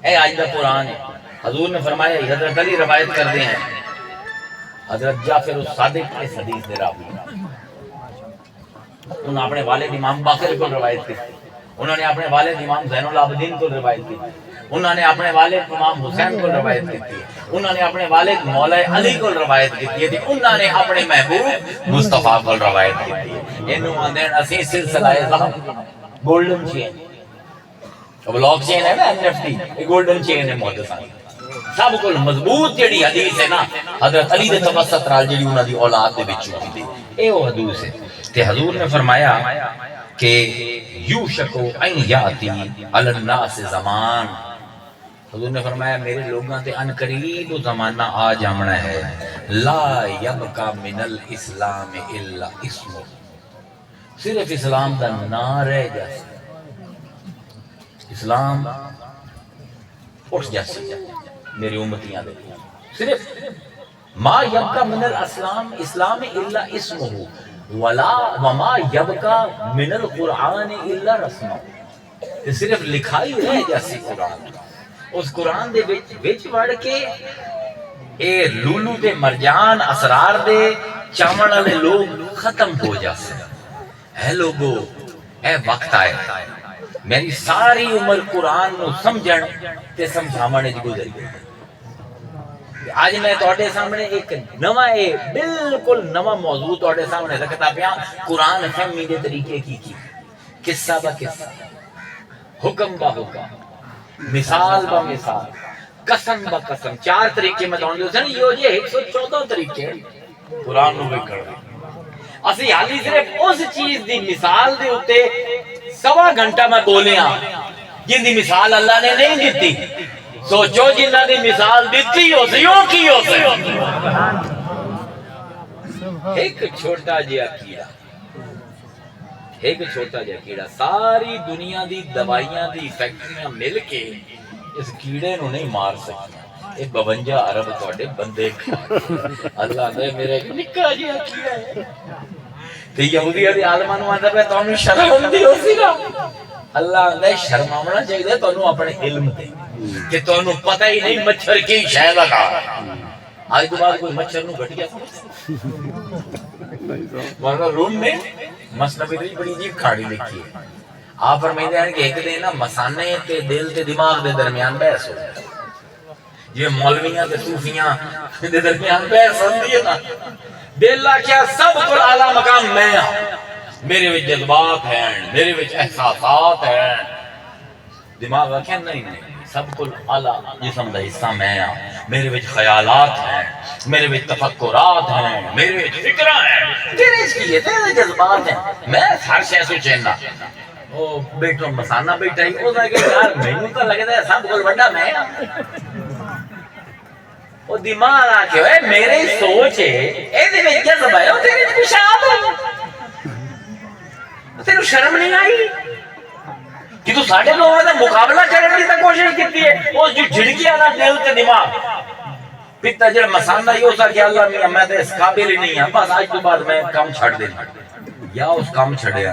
اے آج دا قرآن ہے حضور نے فرمایا حضرت علی روایت کر دے ہیں حضرت جعفر الصادق اس حدیث دے راوی انہوں نے اپنے والد امام باقر کو روایت کی انہوں نے اپنے والد امام زین العابدین کو روایت کی انہوں نے اپنے والد امام حسین کو روایت کی انہوں نے اپنے والد مولا علی کو روایت کی تھی انہوں نے اپنے محبوب مصطفیٰ کو روایت کی تھی انہوں نے اسی سلسلہ صاحب گولڈن چین بلاک چین ہے نا NFT گولڈن چین ہے محدثان سب کو مضبوط جڑی حدیث ہے نا حضرت علی دے توسط نال جڑی انہاں دی اولاد دے وچ ہوئی تھی اے وہ حدیث ہے تے حضور نے فرمایا کہ یوشکو ان یاتی علی الناس زمان حضور نے فرمایا میرے لوگاں تے ان قریب زمانہ آ جامنا ہے لا یبقى من الاسلام الا اسمه صرف اسلام دا نام رہ جائے اسلام اٹھ جائے میری امتیاں دے صرف ما یبقى من الاسلام اسلام الا اسمه ولا وما یبقا من القرآن الا رسما، صرف لکھائی رہ جاسی قرآن، اس قرآن دے وچ وڑ کے اے لولو تے مرجان اسرار دے چاون والے لوگ ختم ہو جاسے۔ اے لوگو اے وقت آئے میری ساری عمر قرآن نو سمجھن تے سمجھاونے وچ گزر گئی۔ آج میں تواڈے سامنے ایک نواں بالکل نواں موضوع تواڈے سامنے رکھتا پیا، قرآن فہمی دے طریقے کی قصہ با قصہ، حکم با حکم، مثال با مثال، قسم با قسم، 4 طریقے میں تواڈے سن یہ جے 114 طریقے قرآن نو وکھڑ۔ اسی حالی صرف اس چیز دی مثال دے اوتے 1.25 گھنٹہ میں بولیا جن دی مثال اللہ نے نہیں دیتی۔ سوچو جنہ دی مثال دیتی ہو سی ہو کی ہو سی۔ ایک چھوٹا جہا کیڑا، ایک چھوٹا جہا کیڑا، ساری دنیا دی دوائیاں دی فیکٹریاں مل کے اس کیڑے نو نہیں مار سکتی۔ یہ 52 ارب تواڈے بندے کھا، اللہ نے میرے نکا جہا کیڑا ہے تے یہودی دے عالماں نو آندا پیا تانوں شرم ہوندی ہو سی نا، اللہ نے شرماونا چاہیے تانوں اپنے علم تے کہ تانوں پتہ ہی نہیں مچھر کی شے لگا۔ آج تو بعد کوئی مچھر نو گھٹیا مولانا روم نے مثنوی دی بڑی عجیب کھاڑی لکھی ہے۔ آپ فرماتے ہیں کہ ایک دن نا مسانے تے دل تے دماغ دے درمیان بحث ہو جائے، یہ مولویاں تے صوفیاں دے درمیان بحث ہوندی ہے نا، دل کیا سب کو اعلیٰ مقام میں ہاں، میرے وچ جذبات ہیں، میرے وچ احساسات ہیں، دماغ آکھے نہیں سب کو اعلیٰ جسم دا حصہ میں ہاں، میرے وچ خیالات ہیں، میرے وچ تفکرات ہیں، میرے وچ فکراں ہیں، تیرے وچ کی ہے، تیرے جذبات ہیں، میں ہر شے سو چیندا۔ او بیٹھو مسانہ بیٹھا ہی او کہ یار مینوں تو لگدا ہے سب کو بڑا میں ہاں۔ او دماغ آ کے اے میری سوچ ہے اے دے وچ جذبہ ہے، تیرے وچ پیشاب ہے، تینوں شرم نہیں آئی کہ تو ساڈے لوگوں دا مقابلہ کرنے کی کوشش کیتی ہے؟ اس جو جھڑکی والا دل تے دماغ پتا جڑا مسانہ ہی ہو سکے اللہ میاں میں تے اس قابل ہی نہیں ہاں، بس آج تو بعد میں کام چھڑ دینا، یا اس کام چھڑیا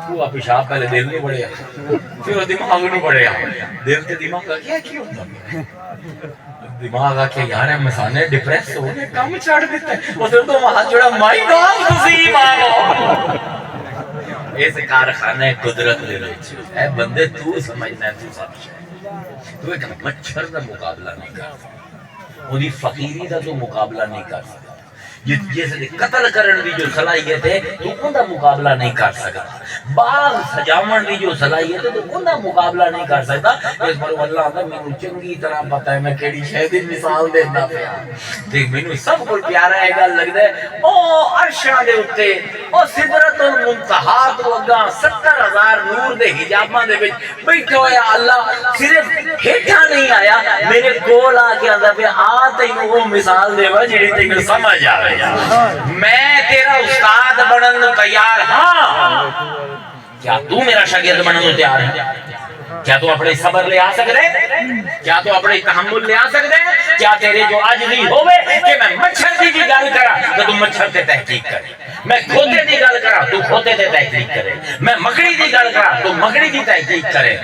وہ پیشاب پہلے دل نہیں بڑھیا پھر وہ دماغ نہیں بڑھیا، دل تے دماغ کا کیا ہوتا ہے؟ دماغ آ کے یار مسانے ڈپریس ہو گئے کام چھڑ دیتا ہے، وہ تو وہاں جڑا مائی گاڈ تسی مانو اس کارخانے قدرت دے وچ اے بندے تو سمجھنا ہے تو سب تو ایک مچھر دا مقابلہ نہیں کر سکتا، اودی فقیری دا تو مقابلہ نہیں کر سکتا، جس نے قتل کرن دی جو صلاحیت ہے تو ان دا مقابلہ نہیں کر سکتا، باغ سجاون دی جو صلاحیت ہے تو ان دا مقابلہ نہیں کر سکتا۔ اس پر اللہ آندا مینوں چنگی طرح پتہ ہے میں کیڑی شے دی مثال دینا پیا تے مینوں سب کو پیارا ہے گل لگدا ہے او عرشاں دے اوتے او سدرۃ المنتہا تو اگاں 70,000 نور دے حجاباں دے وچ بیٹھا ہویا اللہ صرف ہیٹھاں نہیں آیا میرے کول آ کے آندا پیا آ تینوں وہ مثال دیوا جڑی تینوں سمجھ آوے، میں تیرا استاد بنن تیار ہاں، کیا تو میرا شاگرد بنن تیار ہے؟ کیا تو اپنے صبر لے آ سکتے؟ کیا تو اپنے تحمل لے آ سکتے؟ کیا تیرے جو عاجزی ہوئے کہ میں مچھر دی گل کرا تو تم مچھر تے تحقیق کرے، میں کھوتے دی گل کرا تو کھوتے تے تحقیق کرے، میں مکڑی دی گل کرا تو مکڑی دی تحقیق کرے؟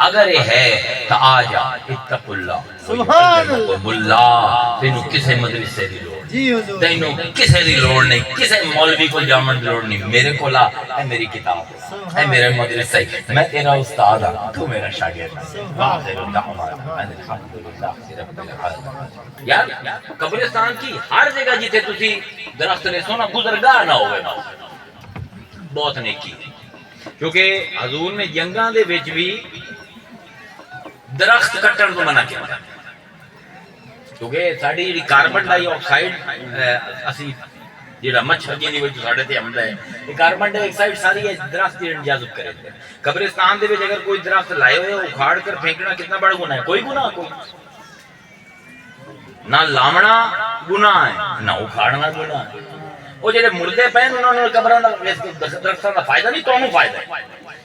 اگر یہ ہے تو آ جا اتق اللہ سبحان اللہ، تینوں کسے مدرسے دی لوڑ تینوں کسے دی لوڑ نہیں، کسے مولوی کو جامن دی لوڑ نہیں، میرے کو لا اے میری کتاب اے میرے مدرسے، میں تیرا استاد ہاں تو میرا شاگرد ہے۔ واخر دعوانا ان الحمدللہ رب العالمین۔ یار قبرستان کی ہر جگہ جتے تسی درخت نے سونا گزرگاہ نہ ہوئے بہت نیکی ہے، کیونکہ حضور نے جنگاں دے وچ بھی درخت کٹن تو منع کیا، کیونکہ ساڈی جڑی کاربن ڈائی آکسائڈ اسی جڑا مچھر جیندی وچ ساڈے تے آندا ہے، یہ کاربن ڈائی آکسائڈ ساری درخت جذب کرے تے قبرستان دے وچ اگر کوئی درخت لائے ہوئے اکھاڑ کر پھینکنا کتنا بڑا گناہ ہے؟ کوئی گناہ کوئی نہ لاونا گناہ ہے نہ اکھاڑنا گناہ ہے۔ وہ جڑے مردے پے انہاں نوں قبراں دا درختاں دا فائدہ نہیں، تانوں فائدہ ہے،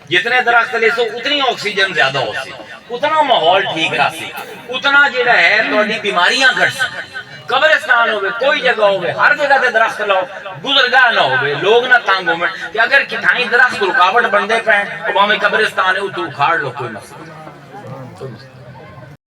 جتنے درخت لے سو اتنی آکسیجن زیادہ ہو سی، اتنا ماحول ٹھیک رہ سی، اتنا جڑا ہے تہاڈی بیماریاں گھٹ سکن، قبرستان ہوئے کوئی جگہ ہوئے ہر جگہ تے درخت لاؤ گزرگاہ نہ ہوئے لوگ نہ تانگ ہوئے کہ اگر کتھائیں درخت رکاوٹ بندے پہ وہ ہمیں قبرستان ہے وہ تو اکھاڑ لو کوئی مسئلہ